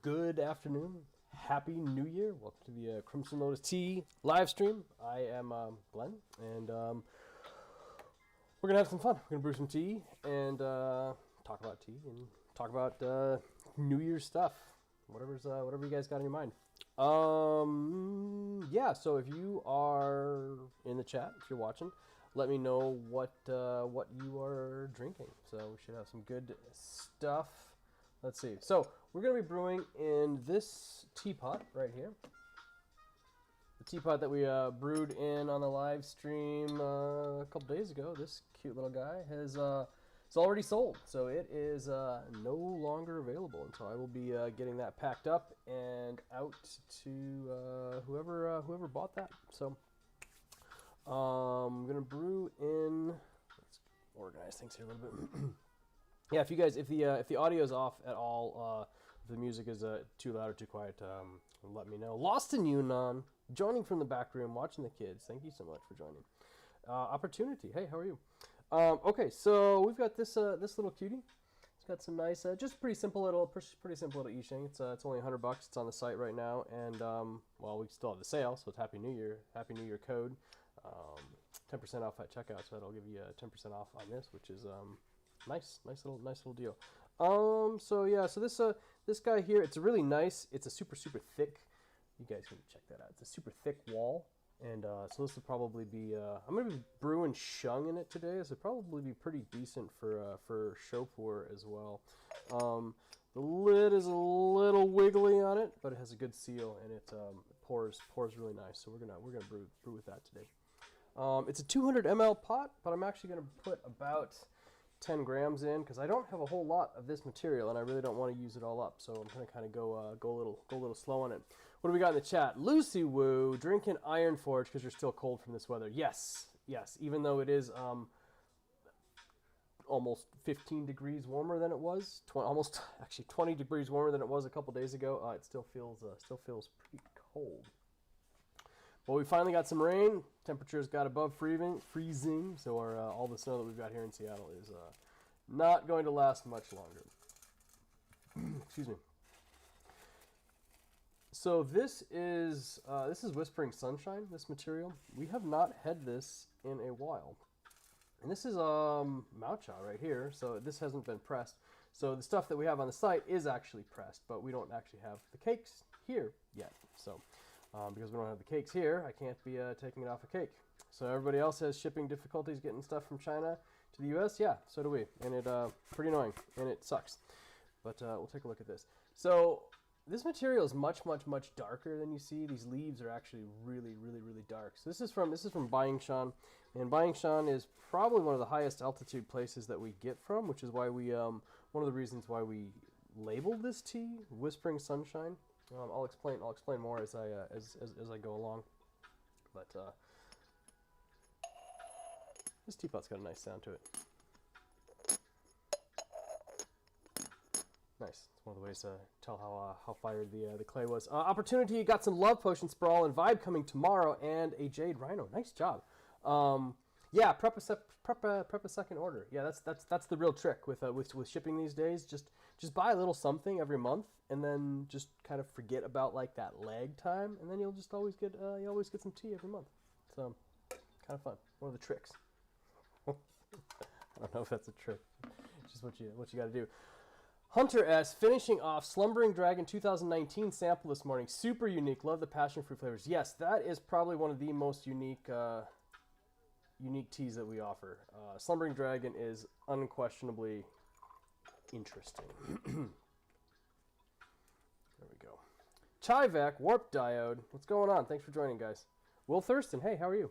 Good afternoon. Happy New Year. Welcome to the Crimson Lotus Tea live stream. I am Glenn, and we're going to have some fun. We're going to brew some tea and talk about tea and talk about New Year's stuff. Whatever you guys got in your mind. Yeah, so if you are in the chat, if you're watching, let me know what you are drinking. So we should have some good stuff. Let's see. So we're going to be brewing in this teapot right here. The teapot that we brewed in on the live stream a couple days ago. This cute little guy has it's already sold, so it is no longer available. And so I will be getting that packed up and out to whoever bought that. So I'm gonna brew in. Let's organize things here a little bit. Yeah, if the audio is off at all, if the music is too loud or too quiet, let me know. Lost in Yunnan, joining from the back room, watching the kids. Thank you so much for joining. Opportunity. Hey, how are you? Okay, so we've got this little cutie. It's got some nice, just pretty simple little I-Ching. It's only $100. It's on the site right now, and well, we still have the sale, so it's Happy New Year code, 10% off at checkout. So that'll give you 10% off on this, which is nice little deal. So yeah, so this guy here, it's a really nice. It's a super thick. You guys can check that out. It's a super thick wall. And so this will probably be, I'm going to be brewing shung in it today. This will probably be pretty decent for show pour as well. The lid is a little wiggly on it, but it has a good seal and it pours really nice. So we're gonna brew with that today. It's a 200 ml pot, but I'm actually going to put about 10 grams in because I don't have a whole lot of this material and I really don't want to use it all up, so I'm going to kind of go a little slow on it. What do we got in the chat? Lucy Woo, drinking Iron Forge because you're still cold from this weather. Yes, even though it is almost 15 degrees warmer than it was, almost actually 20 degrees warmer than it was a couple days ago. It still feels pretty cold. Well, we finally got some rain. Temperatures got above freezing, so all the snow that we've got here in Seattle is not going to last much longer. Excuse me. So this is Whispering Sunshine, this material. We have not had this in a while. And this is Matcha right here, so this hasn't been pressed. So the stuff that we have on the site is actually pressed, but we don't actually have the cakes here yet. So because we don't have the cakes here, I can't be taking it off a cake. So everybody else has shipping difficulties getting stuff from China to the US. Yeah, so do we. And it pretty annoying, and it sucks. But we'll take a look at this. So this material is much darker than you see. These leaves are actually really dark. So this is from Bayingshan, and Bayingshan is probably one of the highest altitude places that we get from, which is why we one of the reasons why we labeled this tea Whispering Sunshine. I'll explain more as I go along. But this teapot's got a nice sound to it. Nice. It's one of the ways to tell how fired the clay was. Opportunity got some Love Potion Sprawl and Vibe coming tomorrow, and a Jade Rhino. Nice job. Yeah, prep a second order. Yeah, that's the real trick with shipping these days. Just buy a little something every month, and then just kind of forget about like that lag time, and then you'll just always get some tea every month. So kind of fun. One of the tricks. I don't know if that's a trick. It's just what you got to do. Hunter S. finishing off Slumbering Dragon 2019 sample this morning. Super unique. Love the passion fruit flavors. Yes, that is probably one of the most unique teas that we offer. Slumbering Dragon is unquestionably interesting. There we go. Chivek, Warp Diode. What's going on? Thanks for joining, guys. Will Thurston, hey, how are you?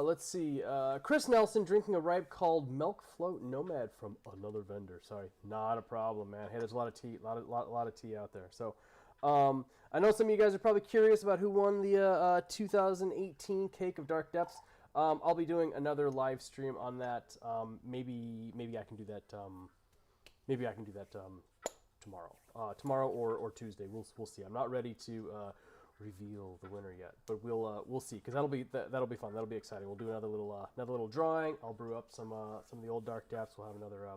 Let's see. Chris Nelson drinking a ripe called Milk Float Nomad from another vendor. Sorry, not a problem, man. Hey, there's a lot of tea, lot of tea out there. So, I know some of you guys are probably curious about who won the 2018 Cake of Dark Depths. I'll be doing another live stream on that. Maybe I can do that. Maybe I can do that tomorrow. Tomorrow or Tuesday. We'll see. I'm not ready to reveal the winner yet, but we'll see, because that'll be fun. That'll be exciting. We'll do another little drawing. I'll brew up some of the old dark depths. We'll have another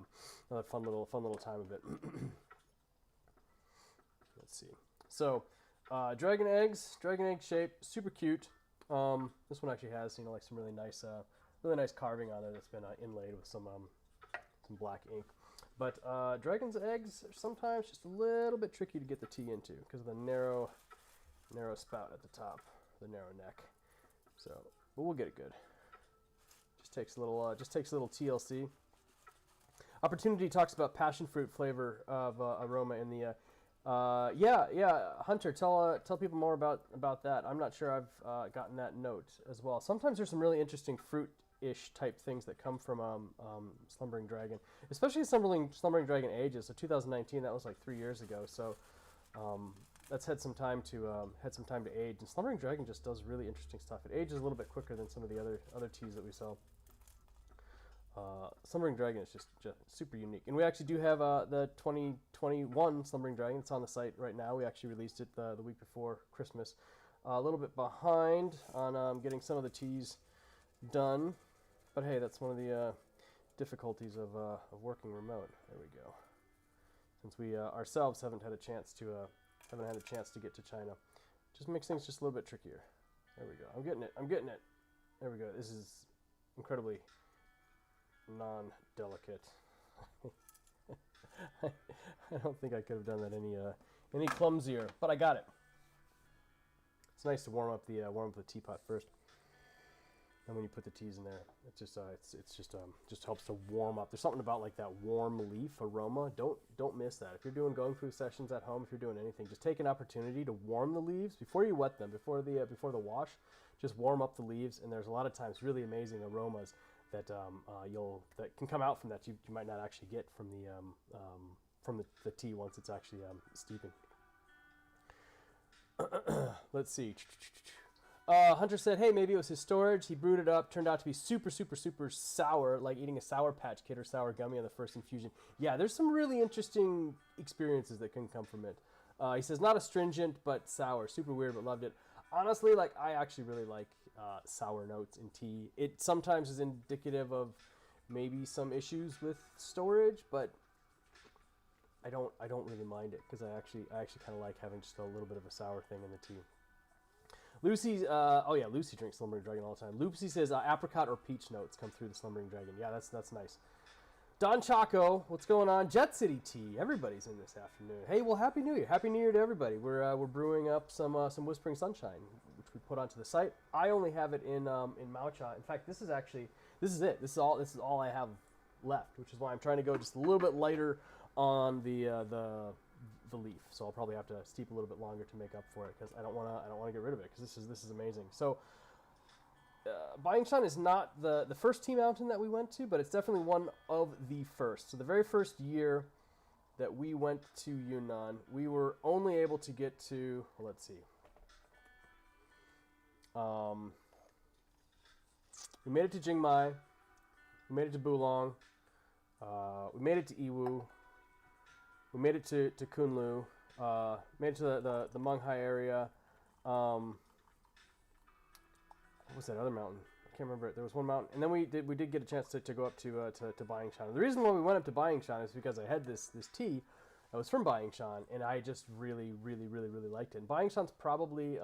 fun little time of it. Let's see. So, dragon egg shape, super cute. This one actually has, you know, like some really nice carving on it that's been inlaid with some black ink. But dragon's eggs are sometimes just a little bit tricky to get the tea into because of the narrow spout at the top, the narrow neck. So, but we'll get it good. Just takes a little TLC. Opportunity talks about passion fruit flavor of aroma in the. Hunter, tell people more about that. I'm not sure I've gotten that note as well. Sometimes there's some really interesting fruit-ish type things that come from Slumbering Dragon, especially Slumbering Dragon ages. So 2019, that was like 3 years ago. So that's had some time to age. And Slumbering Dragon just does really interesting stuff. It ages a little bit quicker than some of the other teas that we sell. Slumbering Dragon is just super unique. And we actually do have the 2021 Slumbering Dragon. It's on the site right now. We actually released it the week before Christmas. A little bit behind on getting some of the teas done. But hey, that's one of the difficulties of working remote. There we go. Since we ourselves haven't had a chance to get to China. Just makes things just a little bit trickier. There we go. I'm getting it. There we go. This is incredibly non-delicate. I don't think I could have done that any clumsier, but I got it. It's nice to warm up the teapot first, and when you put the teas in there, it just just helps to warm up. There's something about like that warm leaf aroma. Don't miss that. If you're doing going through sessions at home, if you're doing anything, just take an opportunity to warm the leaves before you wet them, before the wash. Just warm up the leaves, and there's a lot of times really amazing aromas that that can come out from that you might not actually get from the tea once it's actually steeping. Let's see. Hunter said, hey, maybe it was his storage. He brewed it up, turned out to be super, super, super sour, like eating a Sour Patch Kid or sour gummy on the first infusion. Yeah, there's some really interesting experiences that can come from it. He says, not astringent, but sour. Super weird, but loved it. Honestly, like, I actually really like sour notes in tea. It sometimes is indicative of maybe some issues with storage, but I don't really mind it because I actually kind of like having just a little bit of a sour thing in the tea. Lucy's Lucy drinks Slumbering Dragon all the time. Lucy says apricot or peach notes come through the Slumbering Dragon. Yeah, that's nice. Don Chaco, what's going on? Jet City Tea. Everybody's in this afternoon. Hey, well, Happy New Year. Happy New Year to everybody. We're brewing up some Whispering Sunshine, which we put onto the site. I only have it in Maocha. In fact, this is it. This is all I have left, which is why I'm trying to go just a little bit lighter on the leaf. So I'll probably have to steep a little bit longer to make up for it because I don't want to get rid of it because this is amazing. So Bayingshan is not the first tea mountain that we went to, but it's definitely one of the first. So the very first year that we went to Yunnan, we were only able to get to, let's see, we made it to Jingmai, we made it to Bulong, we made it to Yiwu, we made it to Kunlu, made it to the Monghai area. What was that other mountain? I can't remember it. There was one mountain, and then we did get a chance to go up to Bayingshan. The reason why we went up to Bayingshan is because I had this tea that was from Bayingshan, and I just really liked it. And Bayingshan's probably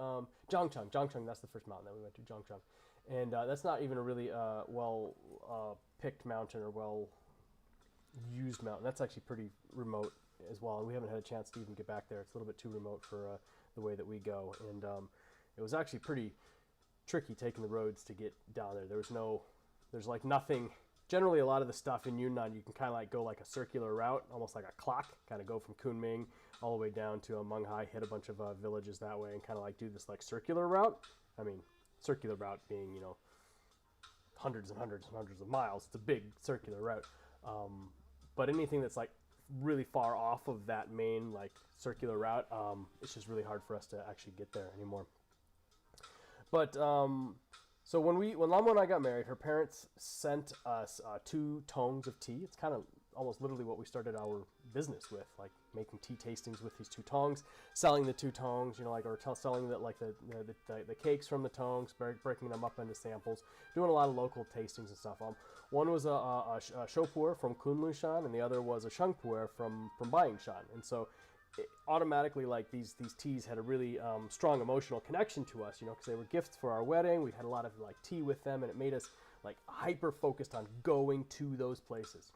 Zhangcheng. That's the first mountain that we went to, Zhangcheng, and that's not even a really well picked mountain or well used mountain. That's actually pretty remote as well, and we haven't had a chance to even get back there. It's a little bit too remote for the way that we go, and it was actually pretty tricky taking the roads to get down there. There's like nothing. Generally, a lot of the stuff in Yunnan, you can kind of like go like a circular route, almost like a clock, kind of go from Kunming all the way down to Monghai, hit a bunch of villages that way, and kind of like do this like circular route. I mean, circular route being, you know, hundreds and hundreds and hundreds of miles. It's a big circular route. But anything that's like really far off of that main like circular route, it's just really hard for us to actually get there anymore. But so when Lamo and I got married, her parents sent us 2 tongs of tea. It's kind of almost literally what we started our business with, like making tea tastings with these 2 tongs, selling the 2 tongs, you know, like or selling the cakes from the tongs, breaking them up into samples, doing a lot of local tastings and stuff. One was a pu-erh from Kunlushan, and the other was a pu-erh from Bayingshan. And so automatically, like these teas had a really strong emotional connection to us, because they were gifts for our wedding. We had a lot of like tea with them, and it made us like hyper focused on going to those places.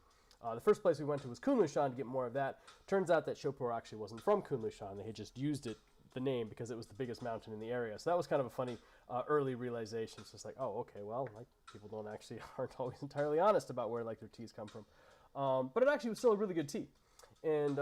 The first place we went to was Kunlushan to get more of that. Turns out that pu-erh actually wasn't from Kunlushan. They had just used the name because it was the biggest mountain in the area. So that was kind of a funny early realization. It's just like, oh, okay, well, like people aren't always entirely honest about where like their teas come from. But it actually was still a really good tea. And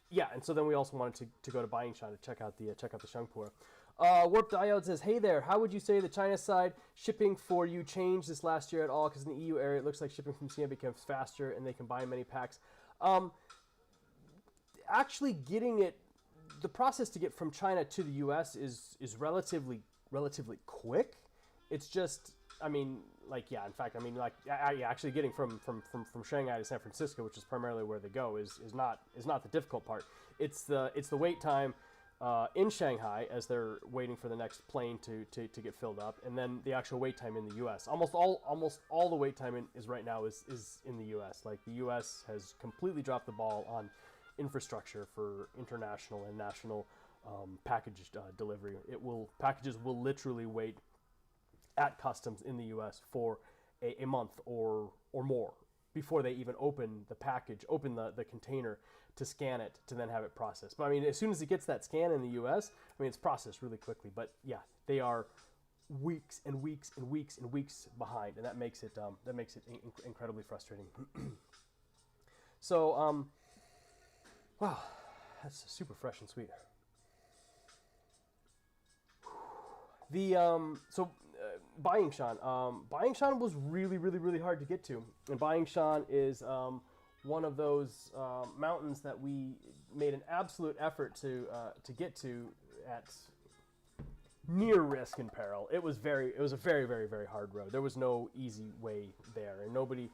yeah, and so then we also wanted to go to Bayingshan to check out the Shangpu'er. Warp Diode says, hey there, how would you say the China side shipping for you changed this last year at all? Because in the EU area, it looks like shipping from CN becomes faster and they can buy many packs. Actually getting it, the process to get from China to the US is relatively quick. It's just, I mean, like, yeah, in fact, I mean, like, actually getting from Shanghai to San Francisco, which is primarily where they go, is not the difficult part. It's the wait time in Shanghai as they're waiting for the next plane to get filled up, and then the actual wait time in the U.S. Almost all the wait time right now is in the U.S. Like the U.S. has completely dropped the ball on infrastructure for international and national package delivery. Packages will literally wait at customs in the U.S. for a month or more before they even open the container to scan it to then have it processed. But I mean, as soon as it gets that scan in the U.S., I mean, it's processed really quickly. But yeah, they are weeks and weeks and weeks and weeks behind, and that makes it incredibly frustrating. So, wow, that's super fresh and sweet. Bayingshan. Bayingshan was really hard to get to, and Bayingshan is one of those mountains that we made an absolute effort to get to at near risk and peril. It was a very hard road. There was no easy way there, and nobody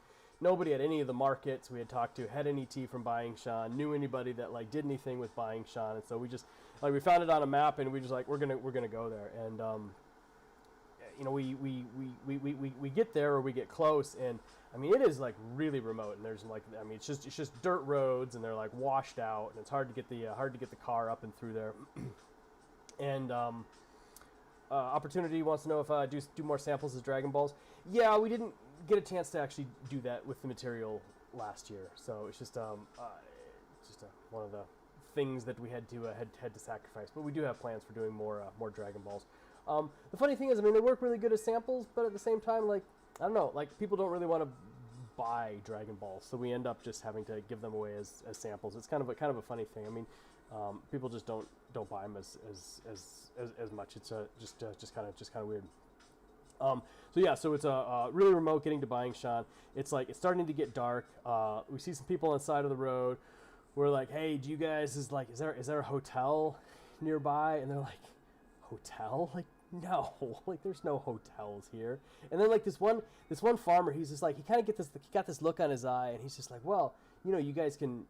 at any of the markets we had talked to had any tea from Bayingshan, knew anybody that like did anything with Bayingshan, and so we just like we found it on a map, and we just like we're gonna go there, and we get there, or we get close, and I mean it is like really remote, and there's like, I mean it's just dirt roads, and they're like washed out, and it's hard to get the car up and through there. And Opportunity wants to know if I do more samples as Dragon Balls. Yeah, we didn't get a chance to actually do that with the material last year, so it's just one of the things that we had to sacrifice. But we do have plans for doing more Dragon Balls. The funny thing is, I mean, they work really good as samples, but at the same time, like, I don't know, like, people don't really want to buy Dragon Balls, so we end up just having to give them away as samples. It's kind of a funny thing. I mean, people just don't buy them as much. It's just kind of weird. So it's really remote getting to Bayingshan. It's like it's starting to get dark. We see some people on the side of the road. We're like, hey, do you guys is there a hotel nearby? And they're like, hotel? Like, no, like there's no hotels here. And then like this one farmer, he's just like, he got this look on his eye, and he's just like, well, you guys can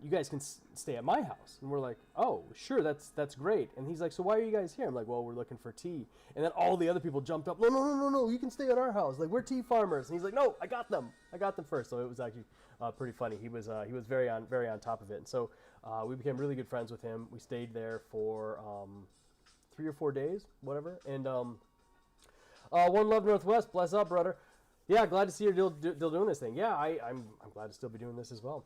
stay at my house. And we're like, oh, sure, that's great. And he's like, so why are you guys here? I'm like, well, we're looking for tea. And then all the other people jumped up, no, you can stay at our house. Like, we're tea farmers. And he's like, no, I got them first. So it was actually pretty funny. He was very on top of it. And so we became really good friends with him. We stayed there for 3 or 4 days, whatever. And One Love Northwest, bless up, brother. Yeah, glad to see you're still doing this thing. Yeah, I'm glad to still be doing this as well.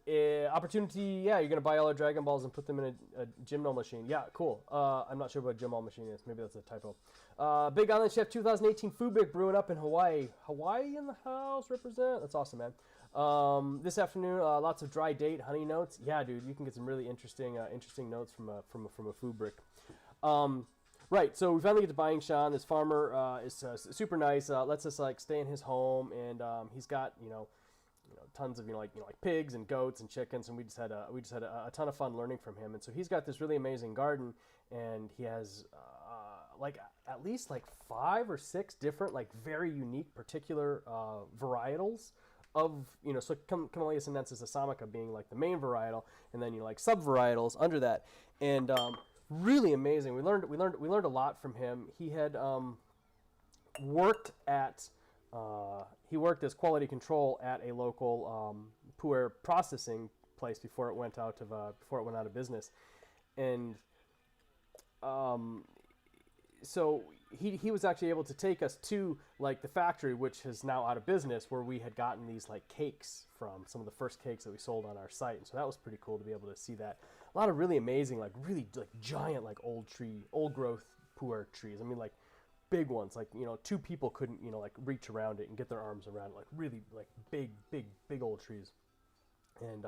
Opportunity, yeah, you're going to buy all our Dragon Balls and put them in a Gymnol machine. Yeah, cool. I'm not sure what a Gymnol machine is. Maybe that's a typo. Big Island Chef 2018 Food brewing up in Hawaii. Hawaii in the house, represent. That's awesome, man. This afternoon, lots of dry date, honey notes. Yeah, dude, you can get some really interesting notes from a food brick. Right, so we finally get to Bayingshan. This farmer is super nice. Lets us like stay in his home, and he's got tons of like pigs and goats and chickens, and we just had a ton of fun learning from him. And so he's got this really amazing garden, and he has like at least like 5 or 6 different like very unique particular varietals of so Camellia sinensis assamica being like the main varietal, and then like sub-varietals under that, and really amazing. We learned a lot from him. He had worked at he worked as quality control at a local pu'er processing place before it went out of business, and so he was actually able to take us to like the factory, which is now out of business, where we had gotten these like cakes from, some of the first cakes that we sold on our site. And so that was pretty cool to be able to see that. A lot of really amazing, like really like giant, like old growth pu'er trees. I mean, like big ones, like, you know, two people couldn't, you know, like reach around it and get their arms around it, like really like big old trees. And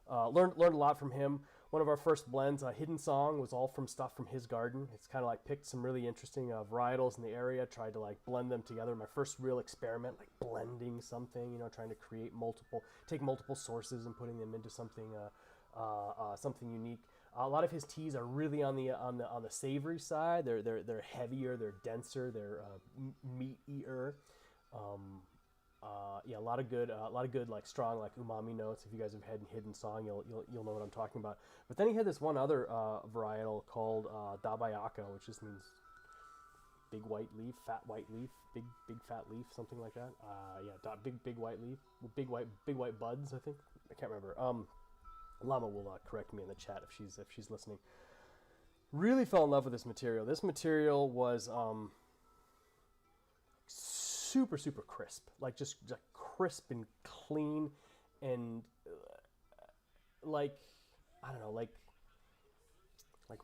learned a lot from him. One of our first blends, Hidden Song, was all from stuff from his garden. It's kind of like picked some really interesting varietals in the area, tried to like blend them together. My first real experiment, like blending something, you know, trying to take multiple sources and putting them into something something unique. A lot of his teas are really on the savory side. They're heavier, they're denser, they're meatier. Yeah, a lot of good like strong like umami notes. If you guys have had Hidden Song, you'll know what I'm talking about. But then he had this one other varietal called dabayaka, which just means big white leaf, fat white leaf, big fat leaf, something like that. Yeah, big white leaf, big white buds. I think, I can't remember. Llama will correct me in the chat if she's listening. Really fell in love with this material. This material was super crisp, like just crisp and clean, and like, I don't know, like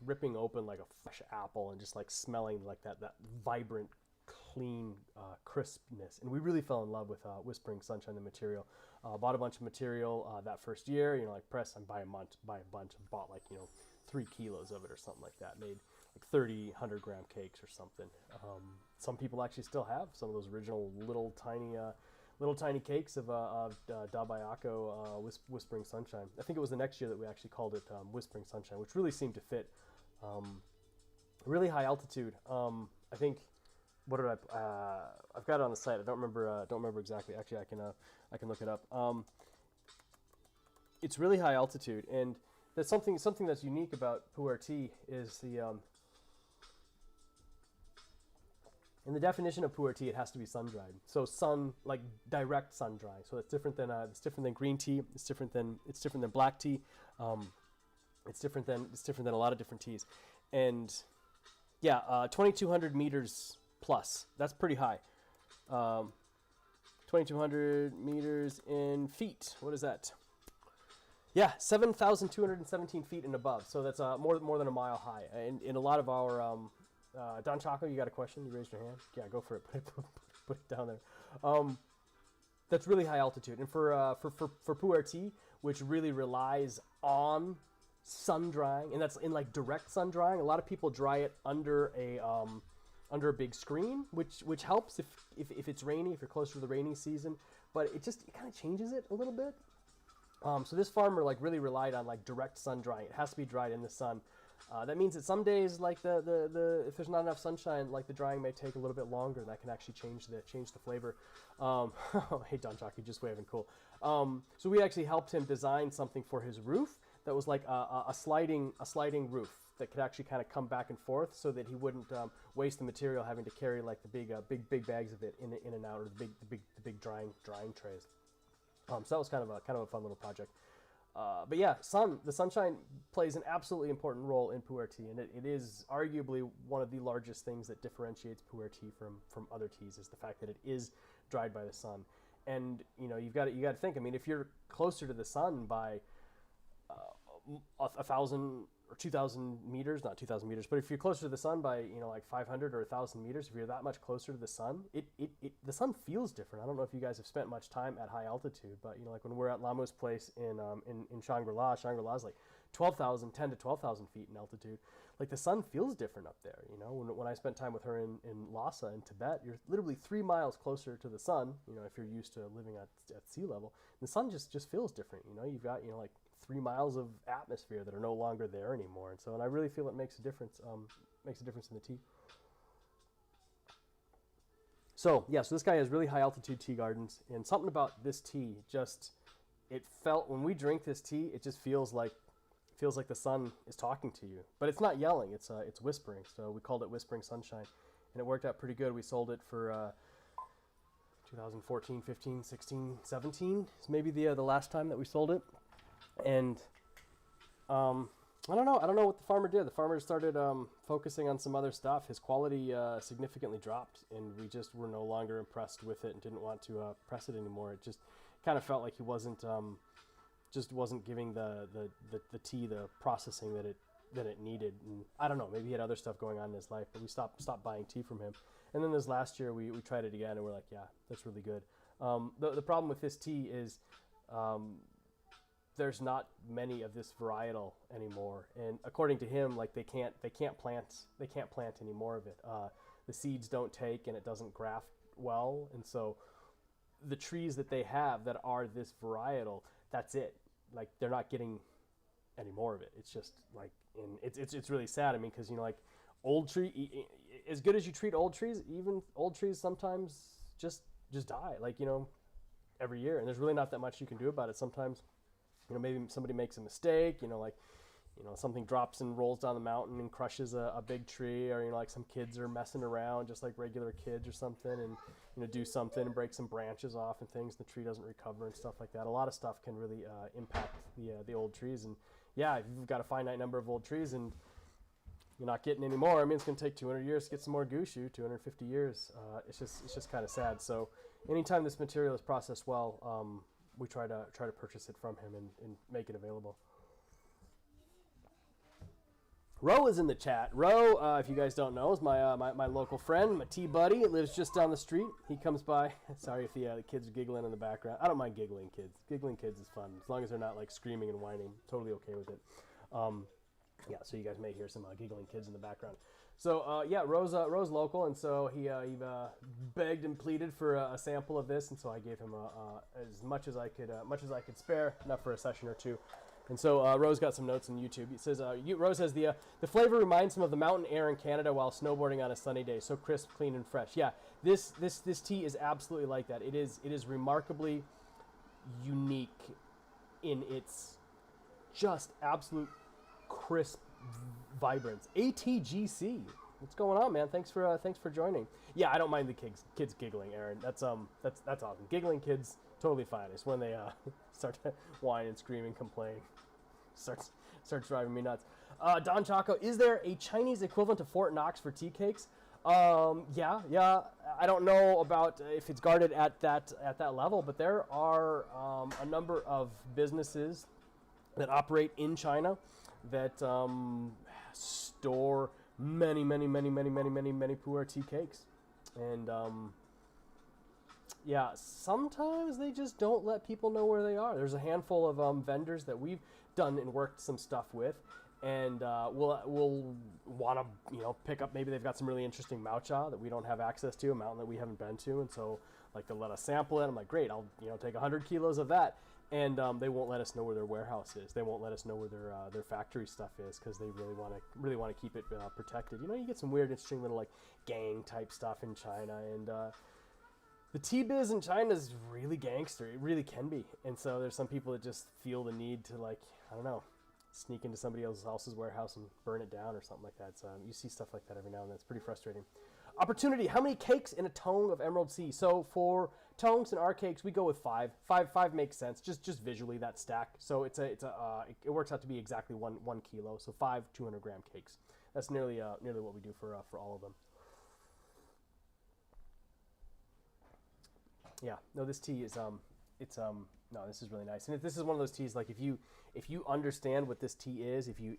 ripping open like a fresh apple and just like smelling like that vibrant, clean crispness. And we really fell in love with Whispering Sunshine, the material. Bought a bunch of material that first year, you know, like press and buy a bunch, bought like, you know, 3 kilos of it or something like that. Made like 30 100-gram cakes or something. Some people actually still have some of those original little tiny cakes of dabayako Whispering Sunshine. I think it was the next year that we actually called it Whispering Sunshine, which really seemed to fit. Really high altitude. I think, what did I've got it on the site. I don't remember exactly. Actually, I can look it up. It's really high altitude, and that's something that's unique about pu'er tea is the in the definition of pu'er tea, it has to be sun dried. So like direct sun drying. So it's different than green tea. It's different than black tea. It's different than a lot of different teas. And yeah, 2,200 meters plus. That's pretty high. 2,200 meters in feet. What is that? Yeah, 7,217 feet and above. So that's more than a mile high. And in a lot of our Don Chaco, you got a question? You raised your hand. Yeah, go for it. Put it down there. That's really high altitude, and for pu'er tea, which really relies on sun drying, and that's in like direct sun drying. A lot of people dry it under a big screen, which helps if it's rainy, if you're closer to the rainy season. But it kind of changes it a little bit. So this farmer like really relied on like direct sun drying. It has to be dried in the sun. That means that some days, like if there's not enough sunshine, like the drying may take a little bit longer, and that can actually change the flavor. Hey, Don Jockey, just waving, cool. So we actually helped him design something for his roof that was like a sliding roof that could actually kind of come back and forth, so that he wouldn't waste the material having to carry like the big bags of it in and out, or the big drying trays. So that was kind of a fun little project. But yeah, the sunshine plays an absolutely important role in pu'er tea, and it is arguably one of the largest things that differentiates pu'er tea from other teas, is the fact that it is dried by the sun. And you know, you got to think. I mean, if you're closer to the sun by 1,000 or 2,000 meters, not 2,000 meters, but if you're closer to the sun by, you know, like 500 or 1,000 meters, if you're that much closer to the sun, the sun feels different. I don't know if you guys have spent much time at high altitude, but you know, like when we're at Lamu's place in Shangri-La is like 10 to 12,000 feet in altitude. Like the sun feels different up there. You know, when I spent time with her in Lhasa in Tibet, you're literally 3 miles closer to the sun. You know, if you're used to living at sea level, the sun just feels different. You know, you've got, you know, like 3 miles of atmosphere that are no longer there anymore. And I really feel it makes a difference. Makes a difference in the tea. So yeah, so this guy has really high altitude tea gardens, and something about this tea it felt, when we drink this tea, it just feels like the sun is talking to you, but it's not yelling. It's whispering. So we called it Whispering Sunshine, and it worked out pretty good. We sold it for 2014, 15, 16, 17 is maybe the last time that we sold it. And I don't know. I don't know what the farmer did. The farmer started focusing on some other stuff. His quality significantly dropped, and we just were no longer impressed with it and didn't want to press it anymore. It just kind of felt like he wasn't giving the tea the processing that it needed. And I don't know. Maybe he had other stuff going on in his life, but we stopped buying tea from him. And then this last year, we tried it again, and we're like, yeah, that's really good. The problem with this tea is there's not many of this varietal anymore, and according to him, like they can't plant any more of it. The seeds don't take, and it doesn't graft well, and so the trees that they have that are this varietal, that's it. Like they're not getting any more of it. It's just like, and it's really sad. I mean, because like old tree, as good as you treat old trees, even old trees sometimes just die. Like every year, and there's really not that much you can do about it. Sometimes. Maybe somebody makes a mistake, something drops and rolls down the mountain and crushes a big tree, or, like some kids are messing around just like regular kids or something, and, do something and break some branches off and things. The tree doesn't recover and stuff like that. A lot of stuff can really impact the old trees. And yeah, if you've got a finite number of old trees and you're not getting any more, I mean, it's going to take 200 years to get some more gushu, 250 years. It's just kind of sad. So anytime this material is processed well, we try to purchase it from him and make it available. Ro is in the chat. Ro, if you guys don't know, is my local friend, my tea buddy. It lives just down the street. He comes by. Sorry if the kids are giggling in the background. I don't mind giggling kids. Giggling kids is fun as long as they're not like screaming and whining. Totally okay with it. Yeah, so you guys may hear some giggling kids in the background. So yeah, Ro's local, and so he begged and pleaded for a sample of this, and so I gave him as much as I could spare, enough for a session or two. And so Rose got some notes on YouTube. It says Rose says the flavor reminds him of the mountain air in Canada while snowboarding on a sunny day. So crisp, clean, and fresh. Yeah, this tea is absolutely like that. It is remarkably unique in its just absolute crisp vibrance. ATGC. What's going on, man? Thanks for joining. Yeah, I don't mind the kids giggling, Aaron. That's awesome. Giggling kids, totally fine. It's when they start to whine and scream and complain. Starts driving me nuts. Don Chaco, is there a Chinese equivalent to Fort Knox for tea cakes? Yeah. I don't know about if it's guarded at that level, but there are a number of businesses that operate in China that store many pu'er tea cakes, and yeah, sometimes they just don't let people know where they are. There's a handful of vendors that we've done and worked some stuff with, and we'll want to pick up. Maybe they've got some really interesting matcha that we don't have access to, a mountain that we haven't been to, and so like they'll let us sample it. I'm like, great, I'll take 100 kilos of that. And they won't let us know where their warehouse is. They won't let us know where their factory stuff is because they really want to keep it protected. You get some weird, interesting little like gang type stuff in China, and the tea biz in China is really gangster. It really can be. And so there's some people that just feel the need to sneak into somebody else's warehouse and burn it down or something like that. So you see stuff like that every now and then. It's pretty frustrating. Opportunity. How many cakes in a tong of Emerald Sea? So for tongs and our cakes, we go with 5. Five makes sense. Just visually that stack. So it works out to be exactly one kilo. So 5 200-gram cakes. That's nearly what we do for all of them. Yeah. No, this tea is no, this is really nice. And this is one of those teas like if you understand what this tea is, if you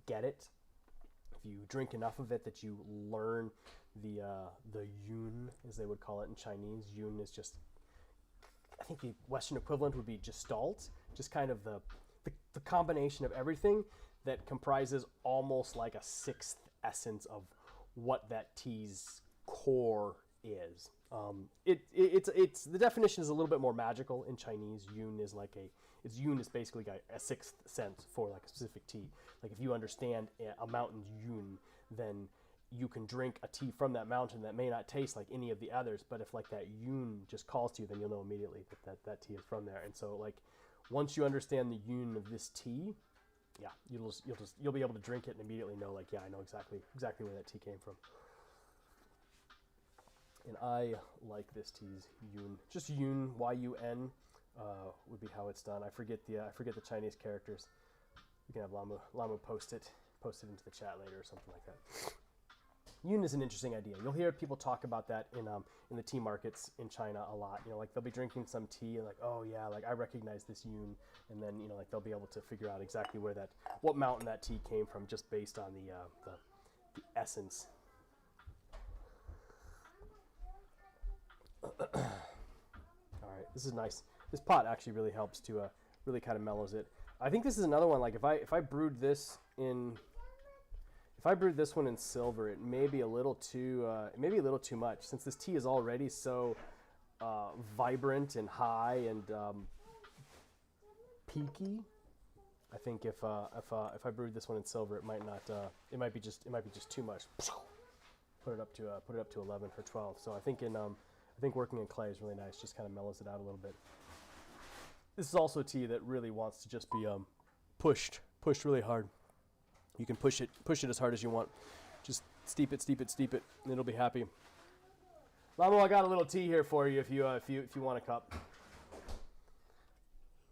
get it. If you drink enough of it that you learn the yun, as they would call it in Chinese. Yun is just, I think the Western equivalent would be gestalt, just kind of the combination of everything that comprises almost like a sixth essence of what that tea's core is. It's the definition is a little bit more magical in Chinese. Yun is basically a sixth sense for like a specific tea. Like if you understand a mountain's yun, then you can drink a tea from that mountain that may not taste like any of the others, but if like that yun just calls to you, then you'll know immediately that tea is from there. And so like once you understand the yun of this tea, yeah, you'll be able to drink it and immediately know like, yeah, I know exactly where that tea came from. And I like this tea's Yun. Just Yun, Y-U-N, would be how it's done. I forget the Chinese characters. You can have Lamu post it into the chat later or something like that. Yun is an interesting idea. You'll hear people talk about that in the tea markets in China a lot. You know, like they'll be drinking some tea and like, oh yeah, like I recognize this Yun, and then you know, like they'll be able to figure out exactly what mountain that tea came from just based on the essence. All right, this is nice. This pot actually really helps to really kind of mellows it. I think this is another one. Like if I brewed this one in silver, it may be a little too much, since this tea is already so vibrant and high and peaky. I think if I brewed this one in silver, it might be just too much. Put it up to 11 or 12. So I think working in clay is really nice. Just kind of mellows it out a little bit. This is also a tea that really wants to just be pushed really hard. You can push it as hard as you want. Just steep it, and it'll be happy. Lamo, I got a little tea here for you if you want a cup.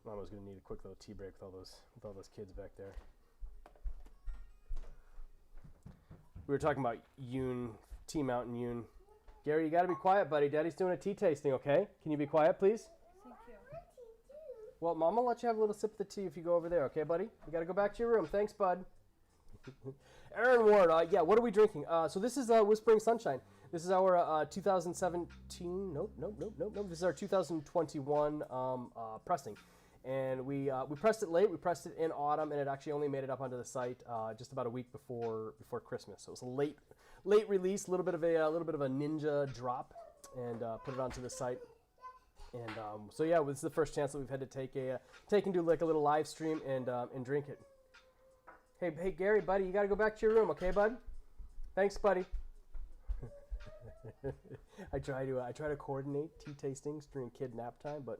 Lamo's gonna need a quick little tea break with all those kids back there. We were talking about Yun, Tea Mountain Yun. Gary, you gotta be quiet, buddy. Daddy's doing a tea tasting, okay? Can you be quiet, please? Thank you. Well, Mom will let you have a little sip of the tea if you go over there, okay, buddy? You gotta go back to your room. Thanks, bud. Aaron Ward, yeah, what are we drinking? So this is Whispering Sunshine. This is our 2017, nope. This is our 2021 pressing. And we pressed it late. We pressed it in autumn, and it actually only made it up onto the site just about a week before Christmas. So it was a late release, a little bit of a ninja drop, and put it onto the site. And so yeah, this is the first chance that we've had to take and do like a little live stream and drink it. Hey, Gary, buddy, you got to go back to your room, okay, bud? Thanks, buddy. I try to coordinate tea tastings during kid nap time, but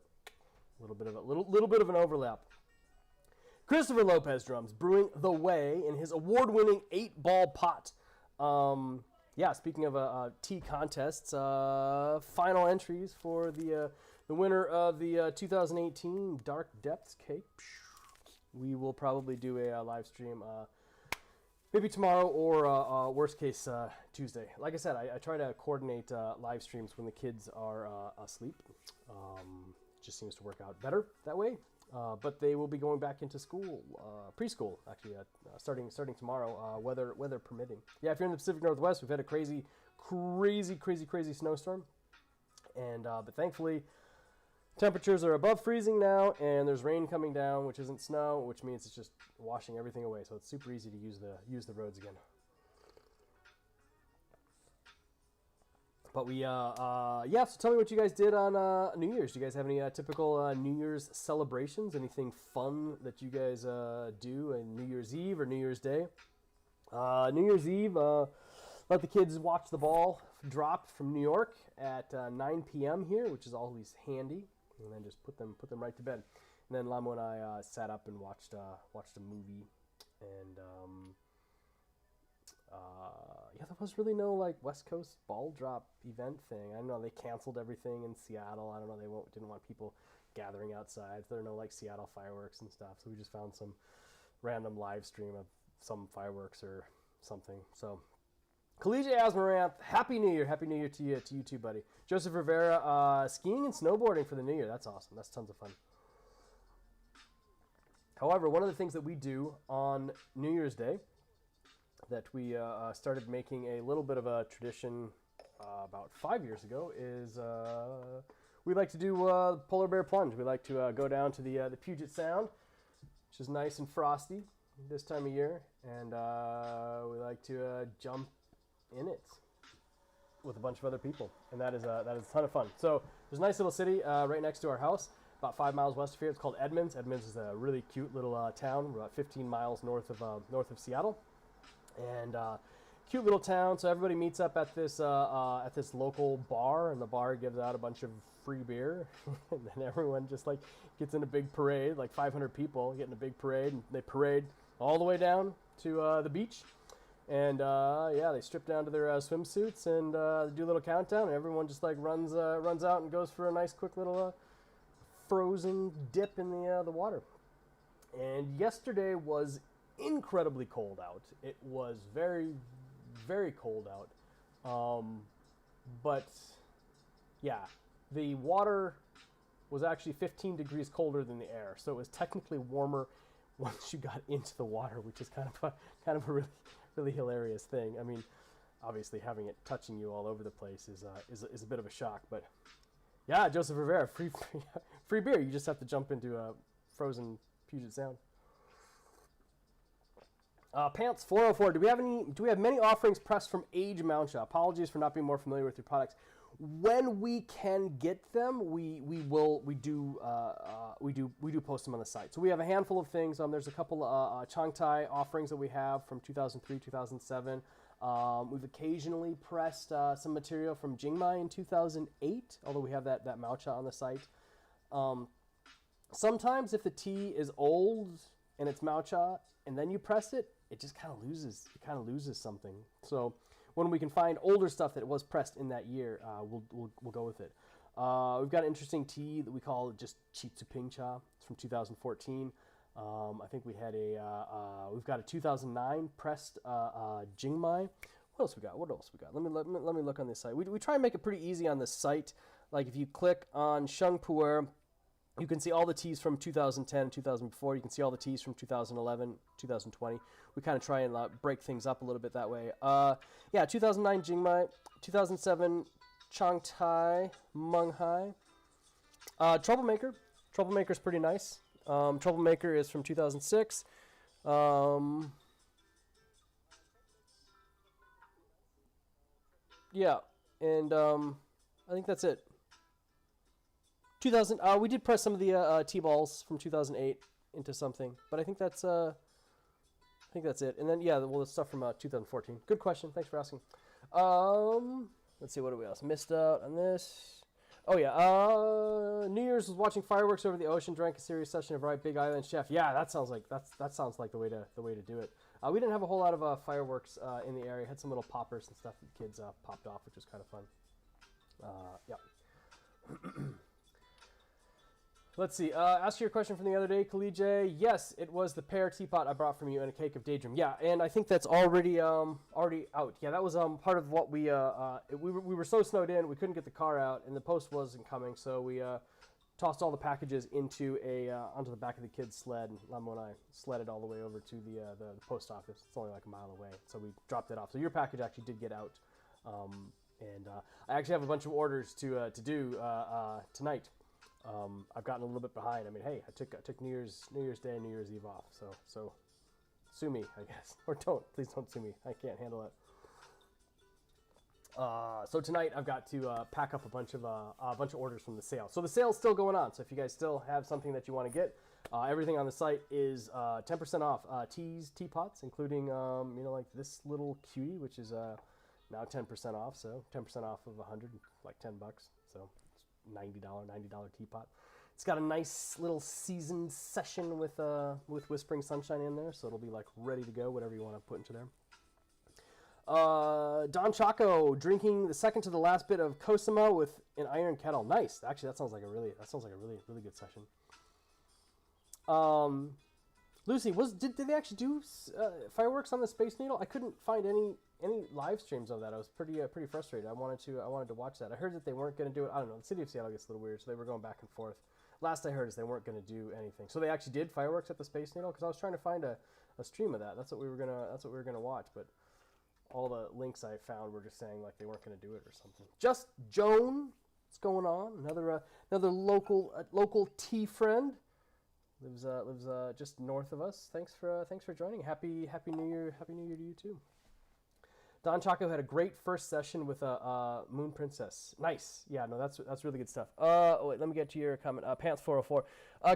a little bit of an overlap. Christopher Lopez drums, brewing the way in his award-winning 8-ball pot. Yeah, speaking of tea contests, final entries for the winner of the 2018 Dark Depths cake. We will probably do a live stream maybe tomorrow or worst case Tuesday. Like I said, I try to coordinate live streams when the kids are asleep. Just seems to work out better that way. But they will be going back into school, preschool actually, starting tomorrow, weather permitting. Yeah, if you're in the Pacific Northwest, we've had a crazy snowstorm, and but thankfully temperatures are above freezing now, and there's rain coming down, which isn't snow, which means it's just washing everything away. So it's super easy to use the roads again. But yeah, so tell me what you guys did on New Year's. Do you guys have any typical New Year's celebrations? Anything fun that you guys do on New Year's Eve or New Year's Day? New Year's Eve, let the kids watch the ball drop from New York at 9 p.m. here, which is always handy, and then just put them right to bed. And then Lamo and I sat up and watched a movie, and yeah, there was really no like West Coast ball drop event thing. I don't know, they canceled everything in Seattle. I don't know, they didn't want people gathering outside. There are no like Seattle fireworks and stuff, so we just found some random live stream of some fireworks or something. So Collegiate Asmaranth, Happy New Year to you too, buddy. Joseph Rivera, skiing and snowboarding for the New Year. That's awesome. That's tons of fun. However, one of the things that we do on New Year's Day that we started making a little bit of a tradition about 5 years ago is we like to do polar bear plunge. We like to go down to the Puget Sound, which is nice and frosty this time of year, and we like to jump in it with a bunch of other people, and that is a ton of fun. So there's a nice little city right next to our house, about 5 miles west of here. It's called Edmonds. Edmonds is a really cute little town. We're about 15 miles north of Seattle, and cute little town. So everybody meets up at this local bar, and the bar gives out a bunch of free beer, and then everyone just like gets in a big parade, like 500 people get in a big parade, and they parade all the way down to the beach. And yeah, they strip down to their swimsuits and do a little countdown, and everyone just like runs out and goes for a nice quick little frozen dip in the water. And yesterday was incredibly cold out. It was very, very cold out. But yeah, the water was actually 15 degrees colder than the air, so it was technically warmer once you got into the water, which is kind of a really, really hilarious thing. I mean, obviously having it touching you all over the place is a bit of a shock, but yeah, Joseph Rivera, free beer. You just have to jump into a frozen Puget Sound. Pants 404. Do we have many offerings pressed from Age Mountia? Apologies for not being more familiar with your products. When we can get them, we do post them on the site. So we have a handful of things. There's a couple Changtai offerings that we have from 2003, 2007. We've occasionally pressed some material from Jingmai in 2008, although we have that Maucha on the site. Sometimes if the tea is old and it's Maucha and then you press it, it just kind of loses something. So when we can find older stuff that was pressed in that year, we'll go with it. We've got an interesting tea that we call just Chitsu Ping Cha. It's from 2014. I think we've got a 2009 pressed Jingmai. What else we got? Let me look on this site. We try and make it pretty easy on this site. Like if you click on Sheng Pu'er, you can see all the teas from 2010 and 2004. You can see all the teas from 2011, 2020. We kind of try and break things up a little bit that way. Yeah, 2009 Jingmai, 2007 Changtai Menghai. Troublemaker. Troublemaker's pretty nice. Troublemaker is from 2006. Yeah, and I think that's it. 2000. We did press some of the T-balls from 2008 into something, but I think that's it. And then yeah, well, the stuff from 2014. Good question. Thanks for asking. Let's see, what do we else missed out on this? Oh yeah, New Year's was watching fireworks over the ocean, drank a serious session of right Big Island Chef. Yeah, that sounds like the way to do it. We didn't have a whole lot of fireworks in the area. Had some little poppers and stuff that the kids popped off, which was kind of fun. Yeah. Let's see. Ask your question from the other day, Kalije. Yes, it was the pear teapot I brought from you and a cake of Daydream. Yeah, and I think that's already out. Yeah, that was part of what we were so snowed in we couldn't get the car out and the post wasn't coming, so we tossed all the packages onto the back of the kid's sled. And Lamo and I sledded all the way over to the post office. It's only like a mile away, so we dropped it off. So your package actually did get out, and I actually have a bunch of orders to do tonight. I've gotten a little bit behind. I mean, hey, I took New Year's Day and New Year's Eve off, so sue me, I guess, or don't. Please don't sue me. I can't handle it. So tonight I've got to pack up a bunch of orders from the sale. So the sale's still going on. So if you guys still have something that you want to get, everything on the site is 10% off. Teapots, including like this little cutie, which is now 10% off. So 10% off of 100, like $10. So $90 teapot. It's got a nice little seasoned session with Whispering Sunshine in there, so it'll be like ready to go, whatever you want to put into there. Don Chaco drinking the second to the last bit of Cosima with an iron kettle. Nice. Actually, that sounds like a really good session. Lucy, did they actually do fireworks on the Space Needle? I couldn't find any live streams of that. I was pretty frustrated. I wanted to watch that. I heard that they weren't going to do it. I don't know. The city of Seattle gets a little weird, so they were going back and forth. Last I heard is they weren't going to do anything. So they actually did fireworks at the Space Needle, because I was trying to find a stream of that. That's what we were gonna watch, but all the links I found were just saying like they weren't going to do it or something. Just Joan, what's going on? Another local tea friend. Lives just north of us. Thanks for joining. Happy New Year to you too. Don Chaco had a great first session with Moon Princess. Nice. Yeah, no, that's really good stuff. Wait, let me get to your comment. Pants 404.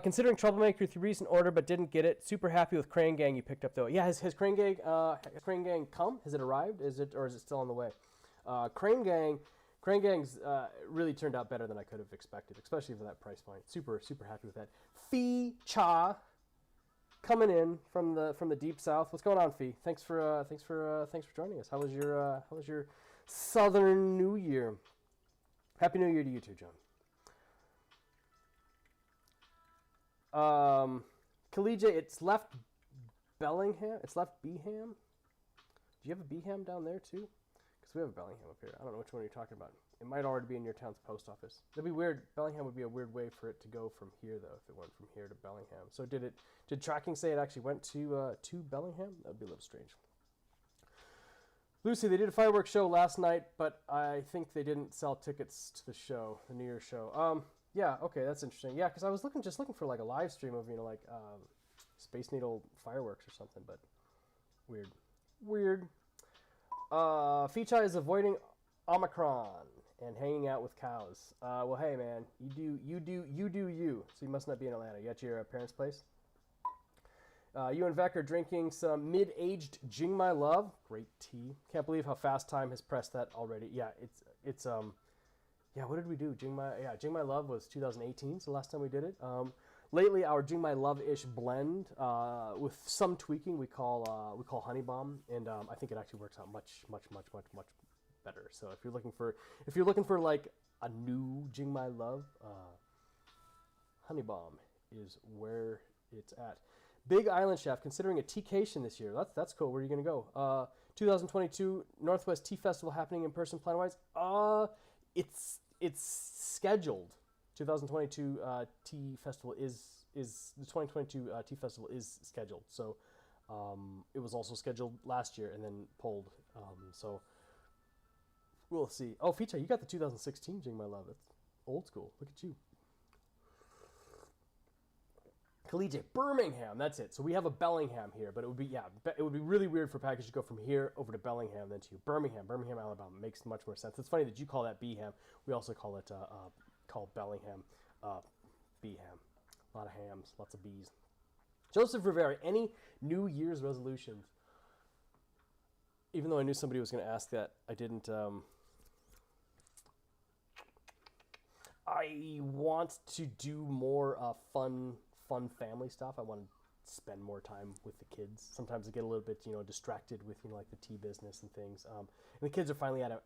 Considering Troublemaker through recent order but didn't get it. Super happy with Crane Gang you picked up though. Yeah, has Crane Gang come? Has it arrived? Is it still on the way? Crane Gang's really turned out better than I could have expected, especially for that price point. Super happy with that. Fee Cha coming in from the deep south. What's going on, Fee? Thanks for joining us. How was your Southern New Year? Happy New Year to you too, John. Collegiate, it's left Bellingham. It's left Beeham. Do you have a Beeham down there too? Because we have a Bellingham up here. I don't know which one you're talking about. It might already be in your town's post office. That'd be weird. Bellingham would be a weird way for it to go from here, though, if it went from here to Bellingham. So did tracking say it actually went to Bellingham? That would be a little strange. Lucy, they did a fireworks show last night, but I think they didn't sell tickets to the show, the New Year's show. Yeah, okay, that's interesting. Yeah, because I was just looking for like a live stream of Space Needle fireworks or something, but weird. Fichai is avoiding Omicron and hanging out with cows. Well, hey man, you do you. So you must not be in Atlanta. You at your parents' place. You and Vec are drinking some mid-aged Jing My Love. Great tea. Can't believe how fast time has pressed that already. Yeah, it's yeah. What did we do? Jing My Love was 2018. So the last time we did it. Lately, our Jing My Love-ish blend with some tweaking we call Honey Bomb, and I think it actually works out much better. So if you're looking for like a new Jing My Love, Honey Bomb is where it's at. Big Island Chef considering a teacation this year. That's cool. Where are you gonna go? 2022 Northwest Tea Festival happening in person plan wise. It's scheduled. 2022 Tea Festival is the 2022 Tea Festival is scheduled. So it was also scheduled last year and then pulled. So we'll see. Oh, Ficha, you got the 2016 Jing My Love. That's old school. Look at you. Collegiate Birmingham. That's it. So we have a Bellingham here, but it would be really weird for a package to go from here over to Bellingham then to Birmingham, Alabama. Makes much more sense. It's funny that you call that Beeham. We also call it called Bellingham, Beeham. A lot of hams, lots of bees. Joseph Rivera, any New Year's resolutions? Even though I knew somebody was going to ask that, I didn't. I want to do more fun family stuff. I want to spend more time with the kids. Sometimes I get a little bit, distracted with, like the tea business and things. And the kids are finally at a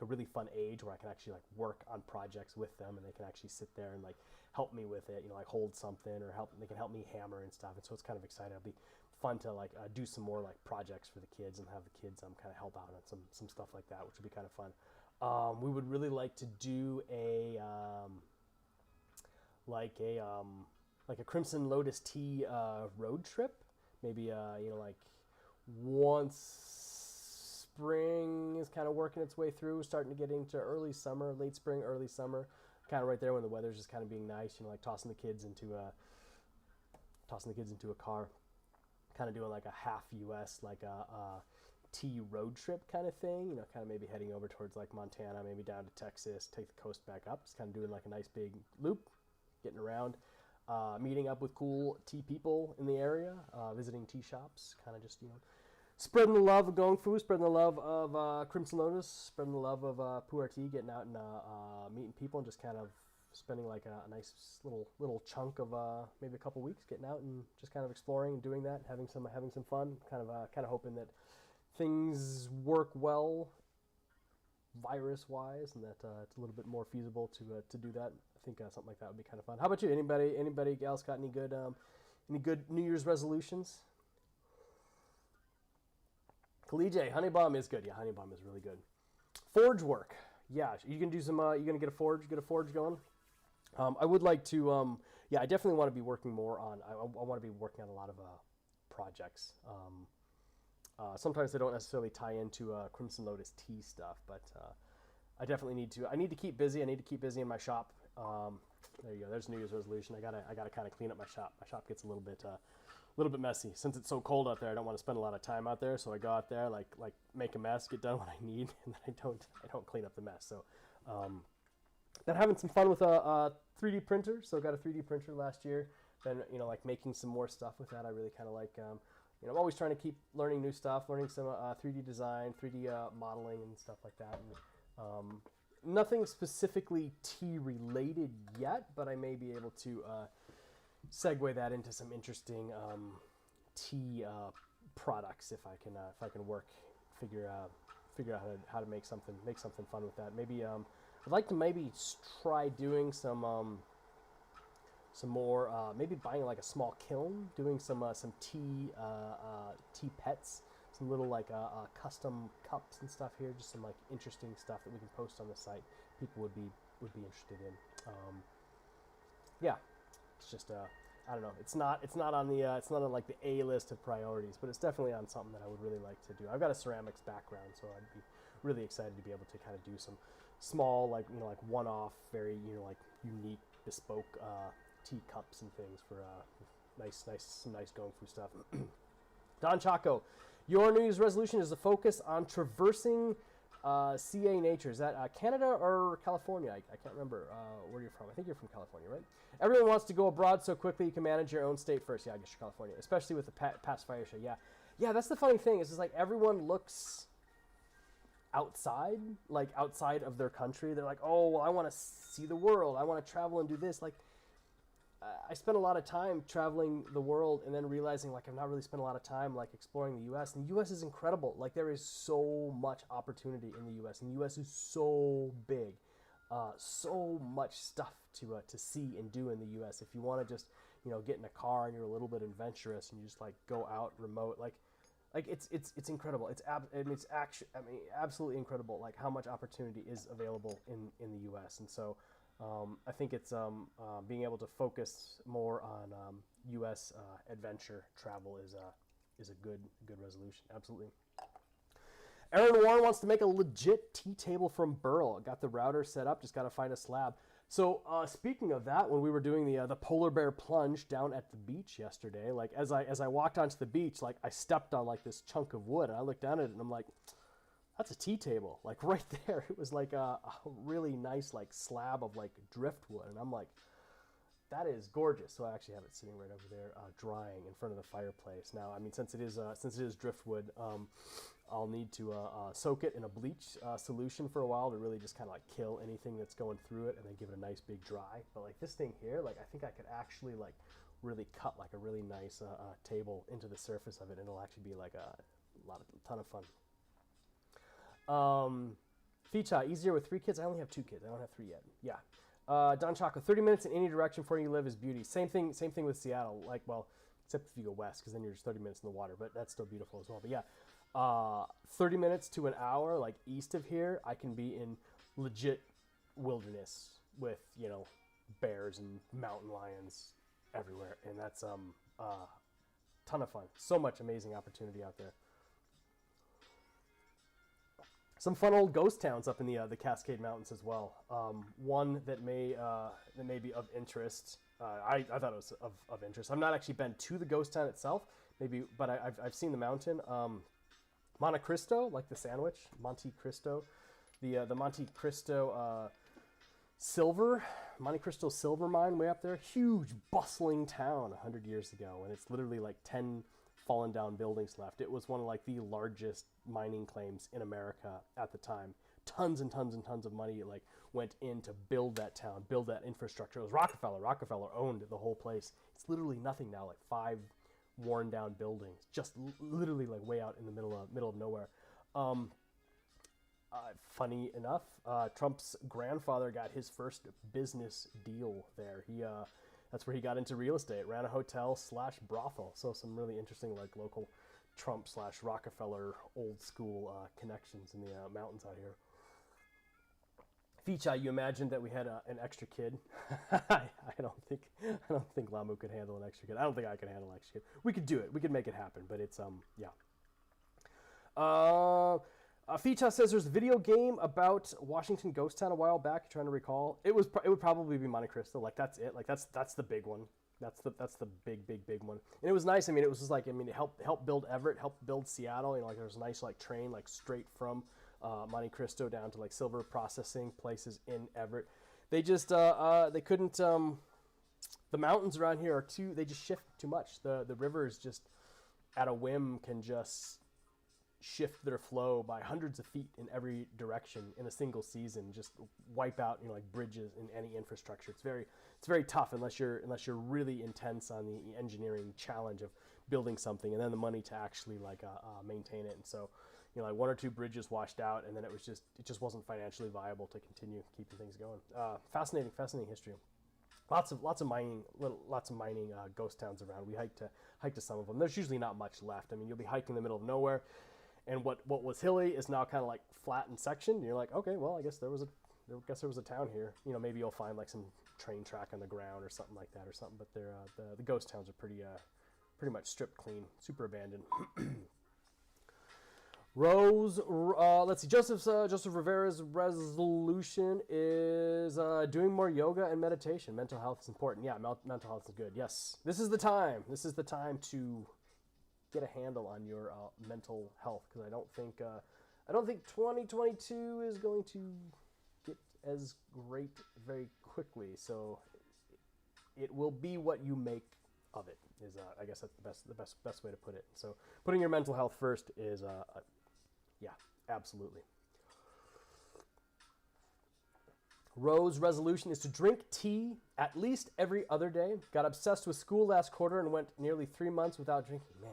really fun age where I can actually like work on projects with them, and they can actually sit there and like help me with it. Like hold something or they can help me hammer and stuff. And so it's kind of exciting. It'll be fun to like do some more like projects for the kids and have the kids kind of help out on some stuff like that, which would be kind of fun. We would really like to do a Crimson Lotus tea road trip. Maybe like once spring is kind of working its way through, starting to get into early summer, late spring, early summer, kind of right there when the weather's just kind of being nice. Like tossing the kids into a car, kind of doing like a half U.S. like a tea road trip kind of thing. Kind of maybe heading over towards like Montana, maybe down to Texas, take the coast back up, just kind of doing like a nice big loop, getting around. Meeting up with cool tea people in the area, visiting tea shops, kind of just, spreading the love of Gong Fu, spreading the love of Crimson Lotus, spreading the love of pu-erh tea, getting out and meeting people and just kind of spending like a nice little chunk of maybe a couple weeks getting out and just kind of exploring and doing that, having some fun, kind of hoping that things work well virus-wise and that it's a little bit more feasible to do that. I think something like that would be kind of fun. How about you? Anybody else got any good New Year's resolutions? Collegiate, Honey Bomb is good. Yeah, Honey Bomb is really good. Forge work. Yeah, you can do some. You gonna get a forge going? I would like to. Yeah, I definitely want to be working more on. I want to be working on a lot of projects. Sometimes they don't necessarily tie into Crimson Lotus tea stuff, but I definitely need to. I need to keep busy. I need to keep busy in my shop. There you go. There's New Year's resolution. I gotta kind of clean up my shop. My shop gets a little bit messy since it's so cold out there. I don't want to spend a lot of time out there, so I go out there like make a mess, get done what I need, and then I don't clean up the mess. So, been having some fun with a 3D printer. So I got a 3D printer last year. Been like making some more stuff with that. I really kind of like. I'm always trying to keep learning new stuff, learning some 3D design, 3D modeling, and stuff like that. And, nothing specifically tea related yet, but I may be able to segue that into some interesting tea products if I can figure out how to make something fun with that. Maybe I'd like to maybe try doing some more maybe buying like a small kiln, doing some tea pets, some little like custom cups and stuff here, just some like interesting stuff that we can post on the site. People would be interested in. Yeah, it's just I don't know. It's not on like the A list of priorities, but it's definitely on something that I would really like to do. I've got a ceramics background, so I'd be really excited to be able to kind of do some small, like like one-off, very like unique, bespoke teacups and things for some nice going through stuff. Don Chaco, your New Year's resolution is to focus on traversing CA nature. Is that Canada or California? I can't remember where you're from. I think you're from California, right? Everyone wants to go abroad so quickly you can manage your own state first. Yeah, I guess you're California, especially with the past fire show. Yeah, that's the funny thing. Is just like everyone looks outside of their country. They're like, oh, well, I want to see the world. I want to travel and do this. Like, I spent a lot of time traveling the world and then realizing like I've not really spent a lot of time like exploring the U.S. And the U.S. is incredible. Like there is so much opportunity in the U.S. and the U.S. is so big, so much stuff to see and do in the U.S. If you want to just get in a car and you're a little bit adventurous and you just like go out remote, like it's incredible. It's absolutely incredible. Like how much opportunity is available in the U.S. And so. I think it's being able to focus more on U.S. adventure travel is a good resolution. Absolutely. Aaron Warren wants to make a legit tea table from burl. Got the router set up. Just got to find a slab. So speaking of that, when we were doing the polar bear plunge down at the beach yesterday, like as I walked onto the beach, like I stepped on like this chunk of wood and I looked down at it and I'm like, that's a tea table, like right there. It was like a really nice like slab of like driftwood, and I'm like, that is gorgeous. So I actually have it sitting right over there, drying in front of the fireplace. Now, I mean, since it is driftwood, I'll need to soak it in a bleach solution for a while to really just kind of like kill anything that's going through it, and then give it a nice big dry. But like this thing here, like I think I could actually like really cut like a really nice table into the surface of it, and it'll actually be like a ton of fun. Ficha, easier with 3 kids. I only have 2 kids. I don't have 3 yet. Yeah. Don Chaco, 30 minutes in any direction for you live is beauty. Same thing with Seattle. Like, well, except if you go west, because then you're just 30 minutes in the water, but that's still beautiful as well. But yeah, 30 minutes to an hour, like east of here, I can be in legit wilderness with, bears and mountain lions everywhere. And that's ton of fun. So much amazing opportunity out there. Some fun old ghost towns up in the Cascade Mountains as well. One that may be of interest. I thought it was of interest. I've not actually been to the ghost town itself, but I've seen the mountain. Monte Cristo, like the sandwich, Monte Cristo, the Monte Cristo silver mine way up there. Huge bustling town 100 years ago, and it's literally like 10 fallen down buildings left. It was one of like the largest mining claims in America at the time. Tons and tons and tons of money like went in to build that town, build that infrastructure. It was Rockefeller. Rockefeller owned the whole place. It's literally nothing now, like 5 worn down buildings, just literally like way out in the middle of nowhere. Funny enough, Trump's grandfather got his first business deal there. That's where he got into real estate, ran a hotel / brothel. So some really interesting like local Trump / Rockefeller old school connections in the mountains out here. Ficha, you imagined that we had an extra kid? I don't think Lamu could handle an extra kid. I don't think I could handle an extra kid. We could do it. We could make it happen. But it's yeah. Ficha says there's a video game about Washington Ghost Town a while back. You're trying to recall. It would probably be Monte Cristo. Like that's it. Like that's the big one. That's the big one. And it was nice. I mean, it was just like it helped build Everett, helped build Seattle. Like there was a nice like train like straight from Monte Cristo down to like silver processing places in Everett. They just they couldn't. The mountains around here are too. They just shift too much. The rivers just at a whim can just shift their flow by hundreds of feet in every direction in a single season, just wipe out like bridges and any infrastructure. It's very tough unless you're really intense on the engineering challenge of building something, and then the money to actually like maintain it. And so, you know, like 1 or 2 bridges washed out, and then it just wasn't financially viable to continue keeping things going. Fascinating history. Lots of mining ghost towns around. We hiked to some of them. There's usually not much left. I mean, you'll be hiking in the middle of nowhere, and what was hilly is now kind of like flat in section. And you're like, okay, well, I guess there was a town here. You know, maybe you'll find like some train track on the ground or something like that or something. But they're the ghost towns are pretty much stripped clean, super abandoned. Rose, let's see. Joseph Rivera's resolution is doing more yoga and meditation. Mental health is important. Yeah, mental health is good. Yes, this is the time. This is the time to get a handle on your mental health, because I don't think 2022 is going to get as great very quickly. So it will be what you make of it. Is I guess that's the best way to put it. So putting your mental health first is yeah, absolutely. Rose resolution is to drink tea at least every other day. Got obsessed with school last quarter and went nearly 3 months without drinking. Man,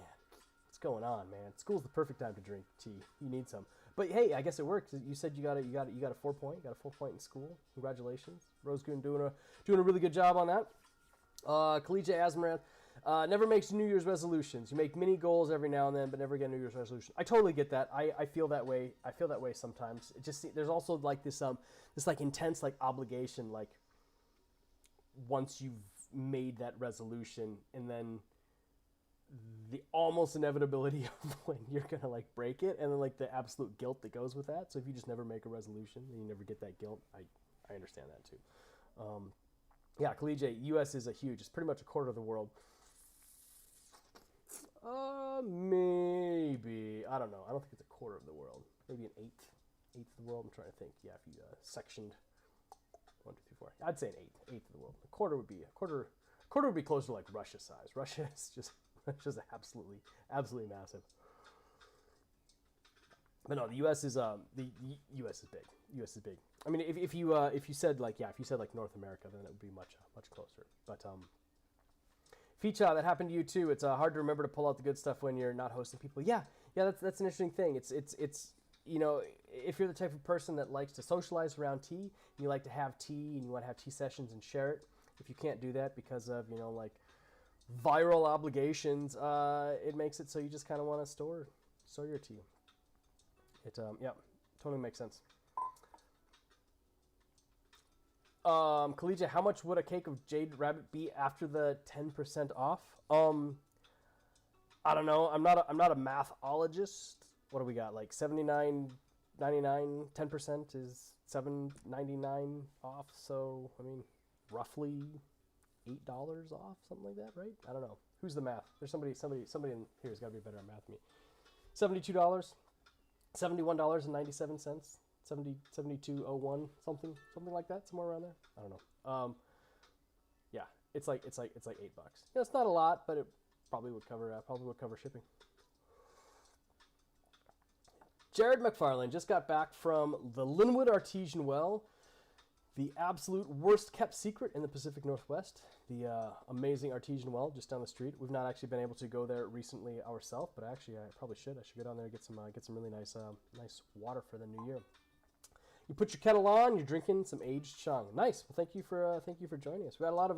what's going on, man? School's the perfect time to drink tea. You need some. But hey, I guess it worked. You said you got a 4 point. You got a 4 point in school. Congratulations, Rose Goon, doing a really good job on that. Collegiate Asmaranth. Never makes New Year's resolutions. You make mini goals every now and then, but never get a New Year's resolution. I totally get that. I feel that way. I feel that way sometimes. It just, there's also like this like intense like obligation, like once you've made that resolution, and then the almost inevitability of when you're gonna like break it, and then like the absolute guilt that goes with that. So if you just never make a resolution, then you never get that guilt. I understand that too. Yeah, collegiate U.S. is huge. It's pretty much a quarter of the world. Maybe. I don't know. I don't think it's a quarter of the world. Maybe an eighth of the world. I'm trying to think. Yeah, if you sectioned 1, 2, 3, 4. I'd say an eighth of the world. A quarter would be closer to like Russia size. Russia is just absolutely massive. But no, the U.S. is big. U.S. is big. I mean, if you said like North America, then it would be much closer. But Feature, that happened to you too. It's hard to remember to pull out the good stuff when you're not hosting people. Yeah, that's an interesting thing. It's you know, if you're the type of person that likes to socialize around tea, and you like to have tea, and you want to have tea sessions and share it, if you can't do that because of, you know, like viral obligations, it makes it so you just kind of want to store your tea. It yeah, totally makes sense. Collegiate, how much would a cake of Jade Rabbit be after the 10% off? I don't know. I'm not a mathologist. What do we got? Like $79.99. 10% is $7.99 off. So I mean, roughly $8 off, something like that, right? I don't know. Who's the math? There's somebody in here who's got to be better at math than me. $72, $71.97. 72.01, something like that, somewhere around there. I don't know. Yeah, it's like $8. You know, it's not a lot, but it probably would cover shipping. Jared McFarlane just got back from the Linwood Artesian Well, the absolute worst kept secret in the Pacific Northwest. The amazing artesian well just down the street. We've not actually been able to go there recently ourselves, but actually I probably should. I should go down there and get some really nice water for the new year. You put your kettle on. You're drinking some aged Shang. Nice. Well, thank you for joining us. We had a lot of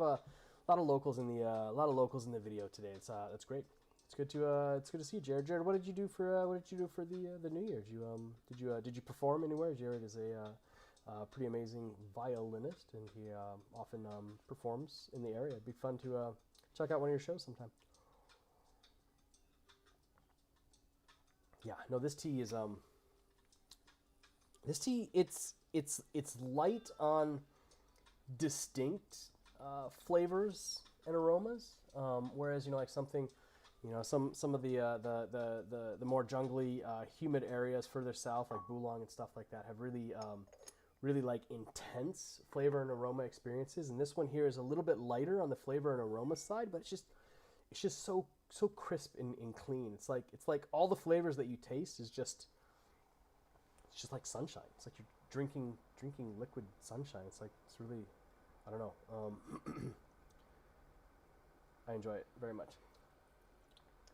locals in the video today. That's great. It's good to see you, Jared. Jared, what did you do for the New Year? Did you perform anywhere? Jared is a pretty amazing violinist, and he often performs in the area. It'd be fun to check out one of your shows sometime. Yeah. No, this tea is it's light on distinct flavors and aromas, whereas, you know, like something, you know, some of the more jungly, humid areas further south, like Bulong and stuff like that, have really like intense flavor and aroma experiences, and this one here is a little bit lighter on the flavor and aroma side, but it's just so crisp and clean. It's like all the flavors that you taste is just. It's just like sunshine. It's like you're drinking liquid sunshine. It's really, I don't know. I enjoy it very much.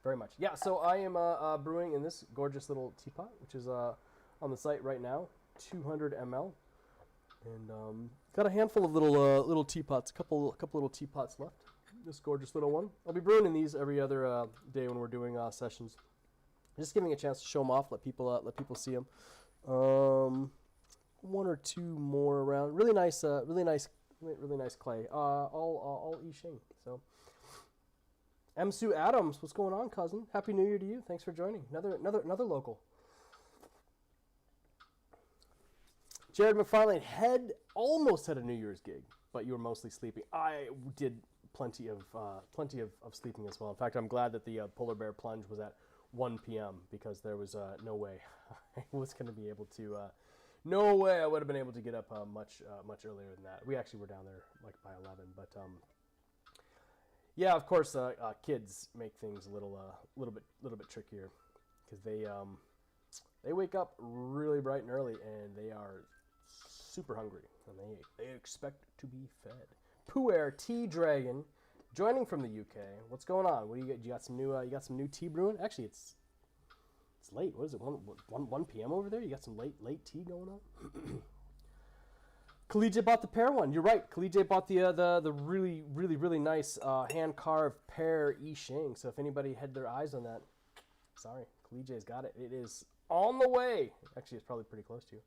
very much. Yeah, so I am brewing in this gorgeous little teapot, which is on the site right now, 200 ml. And got a handful of little teapots, a couple little teapots left. This gorgeous little one. I'll be brewing in these every other day when we're doing sessions. Just giving a chance to show them off, let people see them. One or two more around. Really nice clay. All I Ching. So, Sue Adams, what's going on, cousin? Happy New Year to you. Thanks for joining. Another local. Jared McFarlane almost had a New Year's gig, but you were mostly sleeping. I did plenty of sleeping as well. In fact, I'm glad that the Polar Bear Plunge was at 1 p.m. because there was no way I was going to be able to. No way I would have been able to get up much earlier than that. We actually were down there like by 11, but yeah, of course, kids make things a little bit trickier because they wake up really bright and early and they are super hungry and they expect to be fed. Pu'er Tea Dragon, joining from the UK. What's going on? What do you got? You got some new tea brewing? Actually, it's late. What is it? 1 p.m. over there? You got some late tea going on? Collegiate bought the pear one. You're right. Collegiate bought the really nice hand carved pear I Ching. So if anybody had their eyes on that, sorry, Collegiate's got it. It is on the way. Actually, it's probably pretty close to you.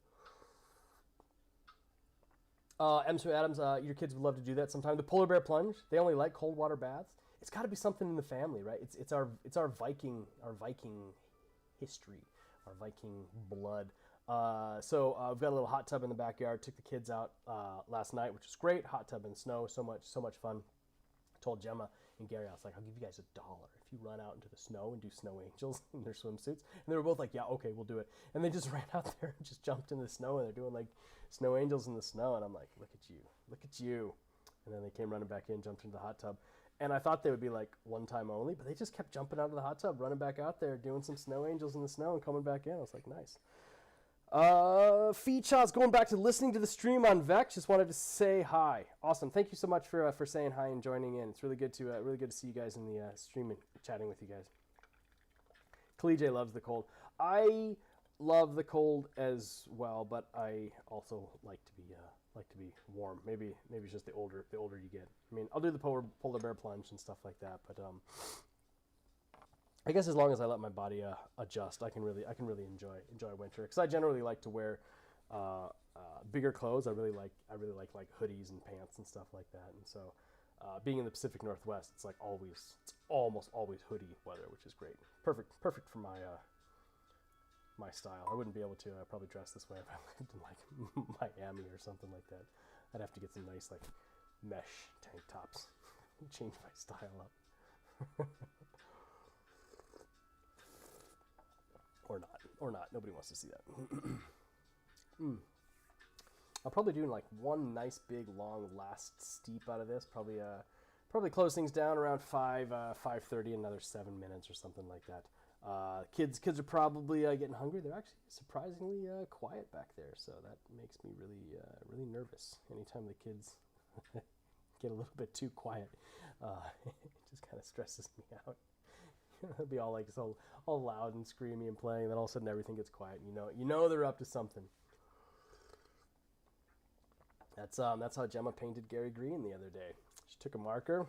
Sue Adams, your kids would love to do that sometime. The Polar Bear Plunge. They only like cold water baths. It's got to be something in the family, right? It's our Viking history, our Viking blood. So we've got a little hot tub in the backyard. Took the kids out last night, which was great. Hot tub in snow, so much fun. I told Gemma and Gary, I was like, I'll give you guys $1 if you run out into the snow and do snow angels in their swimsuits. And they were both like, yeah, okay, we'll do it. And they just ran out there and just jumped in the snow and they're doing like snow angels in the snow. And I'm like, look at you. And then they came running back in, jumped into the hot tub. And I thought they would be like one time only, but they just kept jumping out of the hot tub, running back out there, doing some snow angels in the snow and coming back in. I was like, nice. Feed shots, going back to listening to the stream on Vex. Just wanted to say hi. Awesome. Thank you so much for saying hi and joining in. It's really good to see you guys in the stream and chatting with you guys. Collegiate loves the cold. I love the cold as well, but I also like to be warm. Maybe it's just the older you get. I mean, I'll do the polar bear plunge and stuff like that, but I guess as long as I let my body adjust, I can really enjoy winter. Because I generally like to wear bigger clothes. I really like hoodies and pants and stuff like that. And so, being in the Pacific Northwest, it's almost always hoodie weather, which is great. Perfect for my style. I wouldn't be able to probably dress this way if I lived in like Miami or something like that. I'd have to get some nice like mesh tank tops, change my style up. Or not. Nobody wants to see that. I'll probably do like one nice big long last steep out of this. Probably close things down around 5:30, another 7 minutes or something like that. Kids are probably getting hungry. They're actually surprisingly quiet back there, so that makes me really nervous. Anytime the kids get a little bit too quiet, it just kind of stresses me out. It'll be all like so all loud and screamy and playing, and then all of a sudden everything gets quiet. You know they're up to something. That's how Gemma painted Gary Green the other day. She took a marker,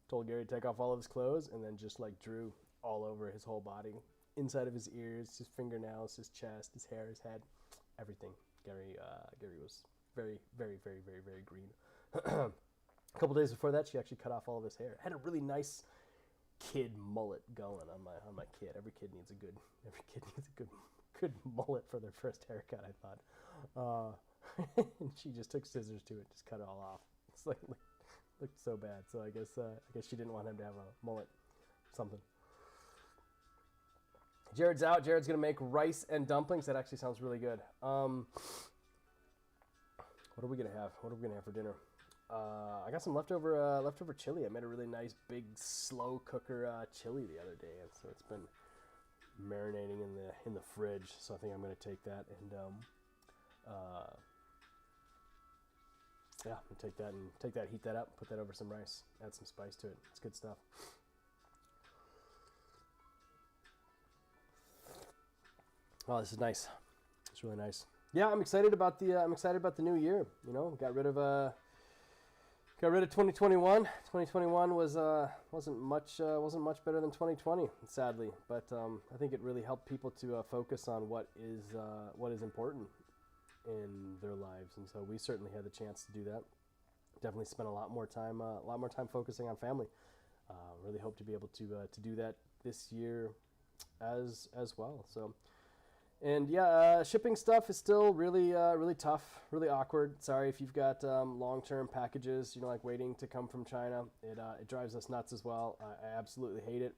told Gary to take off all of his clothes, and then just like drew all over his whole body, inside of his ears, his fingernails, his chest, his hair, his head, everything. Gary was very green. A couple days before that, she actually cut off all of his hair. Had a really nice kid mullet going on my kid. Every kid needs a good mullet for their first haircut, I thought. And she just took scissors to it, just cut it all off. It's like looked so bad. So I guess she didn't want him to have a mullet. Something. Jared's out. Jared's gonna make rice and dumplings. That actually sounds really good. What are we gonna have? What are we gonna have for dinner? I got some leftover chili. I made a really nice big slow cooker chili the other day, and so it's been marinating in the fridge. So I think I'm gonna take that and I'm gonna take that, heat that up, put that over some rice, add some spice to it. It's good stuff. Oh, this is nice. It's really nice. Yeah, I'm excited about the new year. You know, got rid of 2021. 2021 wasn't much better than 2020, sadly. But I think it really helped people to focus on what is important in their lives, and so we certainly had the chance to do that. Definitely spent a lot more time focusing on family. Really hope to be able to do that this year as well. So. And yeah, shipping stuff is still really tough, really awkward. Sorry if you've got long-term packages, you know, like waiting to come from China. It drives us nuts as well. I absolutely hate it.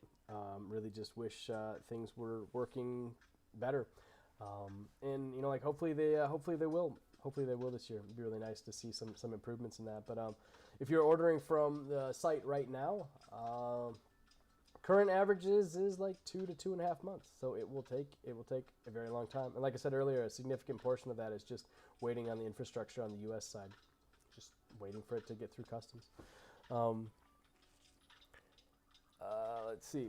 Really just wish things were working better. And you know, like hopefully they will. Hopefully they will this year. It'd be really nice to see some improvements in that. But if you're ordering from the site right now, current averages is like 2 to 2.5 months, so it will take a very long time. And like I said earlier, a significant portion of that is just waiting on the infrastructure on the U.S. side, just waiting for it to get through customs. Let's see.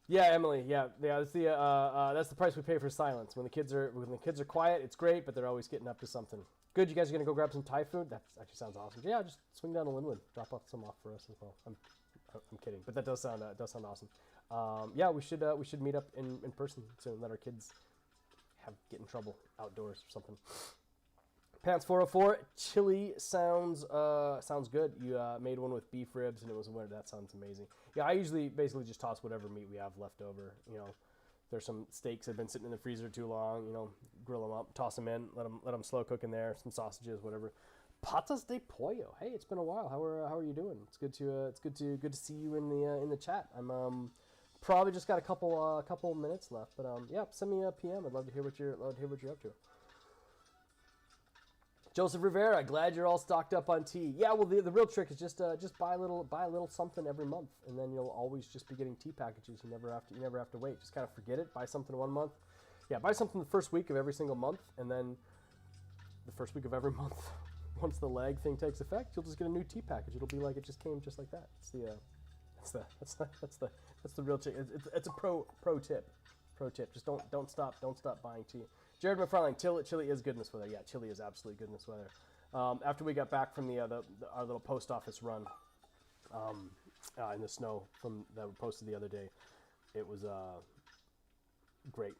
Yeah, Emily. Yeah. That's the price we pay for silence. When the kids are quiet, it's great, but they're always getting up to something. Good. You guys are gonna go grab some Thai food? That actually sounds awesome. Yeah, just swing down to Linwood, drop off some off for us as well. I'm kidding, but that does sound awesome. Yeah, we should meet up in person soon. Let our kids get in trouble outdoors or something. Pants 404 chili sounds good. You made one with beef ribs and it was a winner. That sounds amazing. Yeah, I usually basically just toss whatever meat we have left over. You know, there's some steaks that have been sitting in the freezer too long. You know, grill them up, toss them in, let them slow cook in there. Some sausages, whatever. Patas de pollo. Hey, it's been a while. How are you doing? It's good to see you in the chat. I'm probably just got a couple minutes left, but yeah, send me a PM. I'd love to hear what you're up to. Joseph Rivera, glad you're all stocked up on tea. Yeah, well, the real trick is just buy a little something every month, and then you'll always just be getting tea packages. You never have to wait. Just kind of forget it. Buy something 1 month. Yeah, buy something the first week of every single month, and then the first week of every month. Once the lag thing takes effect, you'll just get a new tea package. It'll be like it just came just like that. That's the real trick. It's a pro tip. Pro tip. Just don't stop buying tea. Jared McFarlane, chili is good in this weather. Yeah, chili is absolutely good in this weather. After we got back from our little post office run in the snow that we posted the other day, it was great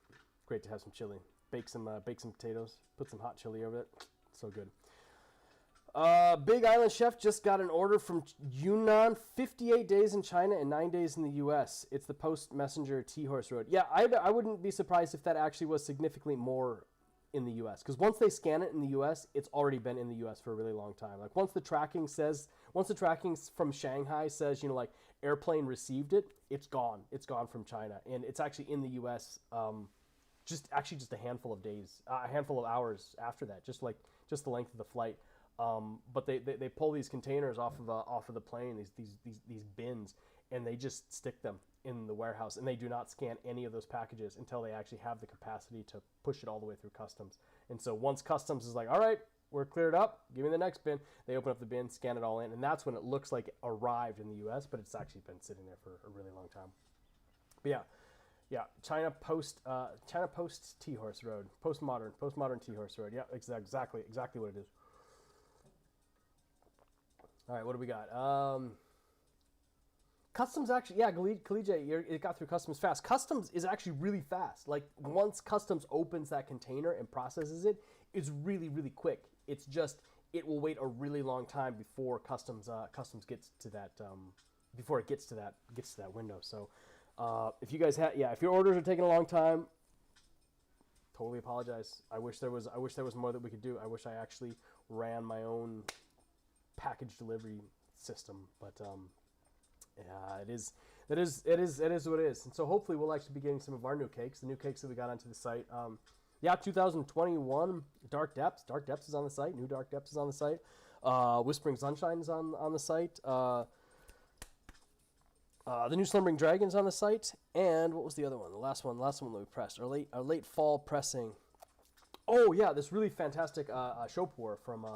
to have some chili. Bake some potatoes, put some hot chili over it. So good. Big Island Chef just got an order from Yunnan, 58 days in China and 9 days in the U.S. It's the Post Messenger T-Horse Road. Yeah, I wouldn't be surprised if that actually was significantly more in the U.S. Because once they scan it in the U.S., it's already been in the U.S. for a really long time. Like once the tracking from Shanghai says, you know, like airplane received it, it's gone. It's gone from China, and it's actually in the U.S. Just a handful of days, a handful of hours after that. Just the length of the flight. But they pull these containers off of the plane, these bins, and they just stick them in the warehouse, and they do not scan any of those packages until they actually have the capacity to push it all the way through customs. And so once customs is like, all right, we're cleared up, give me the next bin, they open up the bin, scan it all in, and that's when it looks like it arrived in the U.S., but it's actually been sitting there for a really long time. But yeah, China Post T-Horse Road, postmodern T-Horse Road. Yeah, exactly what it is. All right, what do we got? Customs actually, yeah, Kalije, it got through customs fast. Customs is actually really fast. Like once customs opens that container and processes it, it's really, really quick. It's just it will wait a really long time before customs gets to that gets to that window. So if you guys if your orders are taking a long time, totally apologize. I wish there was more that we could do. I wish I actually ran my own package delivery system, but yeah, it is what it is. And so hopefully we'll actually be getting some of our new cakes, the new cakes that we got onto the site. Yeah, 2021 Dark Depths is on the site. New Dark Depths is on the site. Whispering Sunshine is on the site. The new Slumbering Dragon's on the site. And what was the other one? The last one that we pressed. Our late fall pressing. Oh yeah, this really fantastic show pu-erh from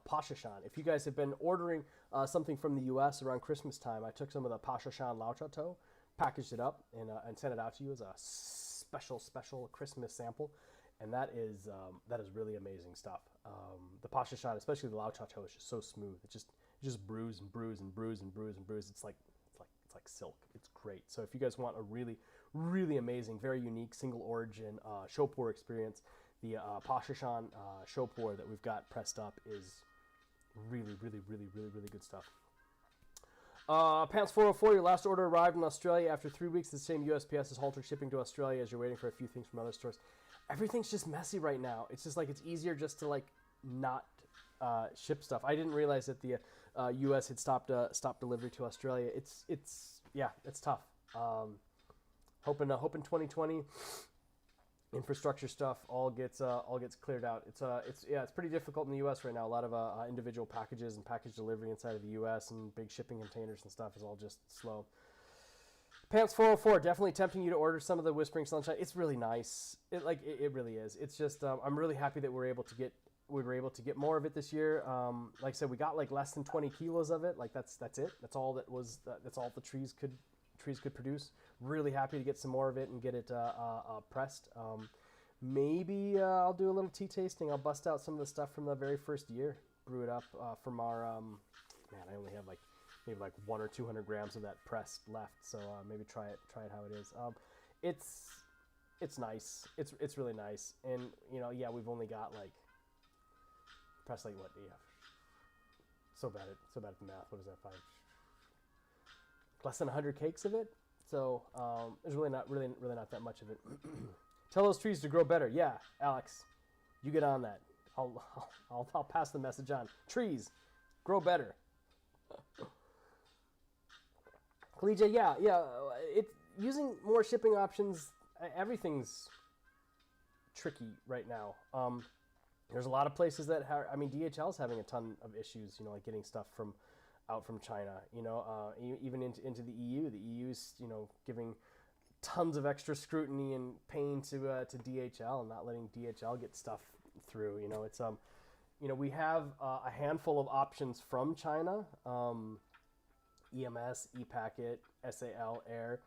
Pashashan. If you guys have been ordering something from the U.S. around Christmas time, I took some of the Pashashan Lao Chateau, packaged it up, and sent it out to you as a special Christmas sample, and that is really amazing stuff. The pasha shot, especially the lao cha cho, is just so smooth. It just brews and brews and brews and brews and brews. It's like silk. It's great. So if you guys want a really amazing, very unique single origin show pour experience, the pasha shan show pour that we've got pressed up is really good stuff. Pants 404, your last order arrived in Australia after 3 weeks. The same USPS has halted shipping to Australia as you're waiting for a few things from other stores. Everything's just messy right now. It's just like it's easier just to like not ship stuff. I didn't realize that the US had stopped delivery to Australia. It's tough. Hoping 2020 infrastructure stuff all gets cleared out. It's pretty difficult in the US right now. A lot of individual packages and package delivery inside of the US and big shipping containers and stuff is all just slow. Pants 404, definitely tempting you to order some of the Whispering Sunshine. It's really nice. It really is. It's just I'm really happy that we were able to get more of it this year. Like I said, we got like less than 20 kilos of it. Like that's it. That's all the trees could produce. Really happy to get some more of it and get it pressed. Maybe I'll do a little tea tasting. I'll bust out some of the stuff from the very first year, brew it up from our I only have maybe 100 or 200 grams of that pressed left, so maybe try it how it is. It's nice. It's really nice, and we've only got pressed what? Yeah, so bad at the math. What is that? 5? Less than 100 cakes of it. So there's really not that much of it. Tell those trees to grow better. Yeah, Alex, you get on that. I'll pass the message on. Trees, grow better. Collegia, yeah. It's using more shipping options. Everything's tricky right now. There's a lot of places that DHL is having a ton of issues. Like getting stuff out from China. Even into the EU. The EU's giving tons of extra scrutiny and pain to DHL and not letting DHL get stuff through. It's we have a handful of options from China. EMS, ePacket, SAL, Air.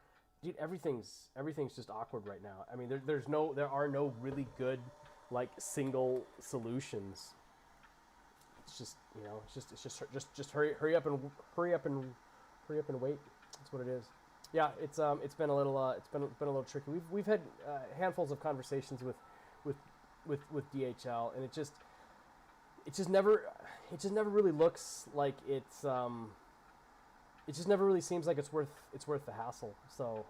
Dude, everything's just awkward right now. I mean, there are no really good single solutions. It's just just hurry up and wait. That's what it is. Yeah, it's been a little tricky. We've had handfuls of conversations with DHL, and it just never really looks like it's it just never really seems like it's worth the hassle. So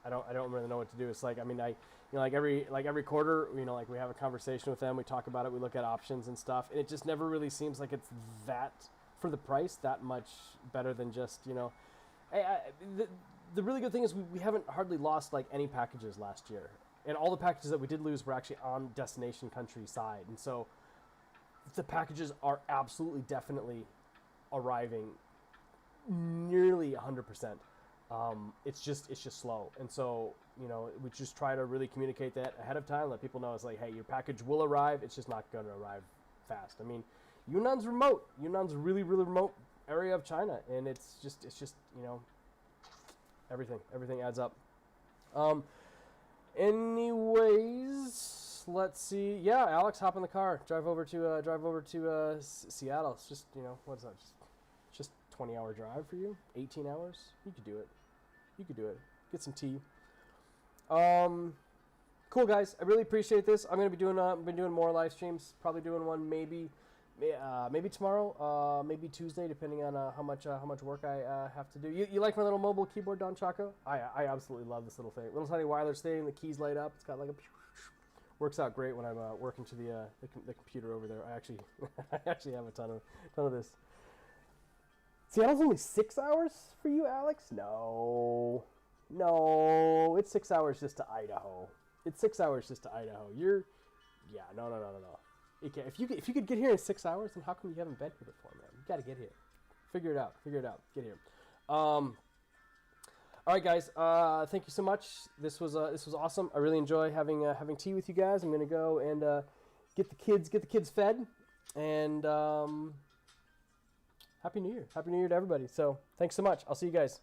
I don't really know what to do. It's every quarter, we have a conversation with them, we talk about it, we look at options and stuff, and it just never really seems like it's that, for the price, that much better than just the really good thing is we haven't hardly lost any packages last year, and all the packages that we did lose were actually on destination country side, and so the packages are absolutely definitely arriving nearly 100%. It's just slow, and so we just try to really communicate that ahead of time, let people know it's hey, your package will arrive, it's just not going to arrive fast. I mean, Yunnan's remote. Yunnan's a really remote area of China, and it's just everything adds up. Anyways, let's see. Yeah, Alex, hop in the car, drive over to Seattle. It's just what is that? Just 20-hour drive for you? 18 hours? You could do it. Get some tea. Cool, guys. I really appreciate this. I'm gonna be doing more live streams. Probably doing one maybe tomorrow, maybe Tuesday, depending on how much work I have to do. You like my little mobile keyboard, Don Chaco? I absolutely love this little thing. Little tiny wireless thing. The keys light up. It's got works out great when I'm working to the computer over there. I actually have a ton of this. Seattle's only 6 hours for you, Alex? No, it's 6 hours just to Idaho. No. If you could get here in 6 hours, then how come you haven't been here before, man? You gotta get here. Figure it out. Get here. All right, guys. Thank you so much. This was awesome. I really enjoy having tea with you guys. I'm gonna go and get the kids fed, and Happy New Year to everybody. So thanks so much. I'll see you guys.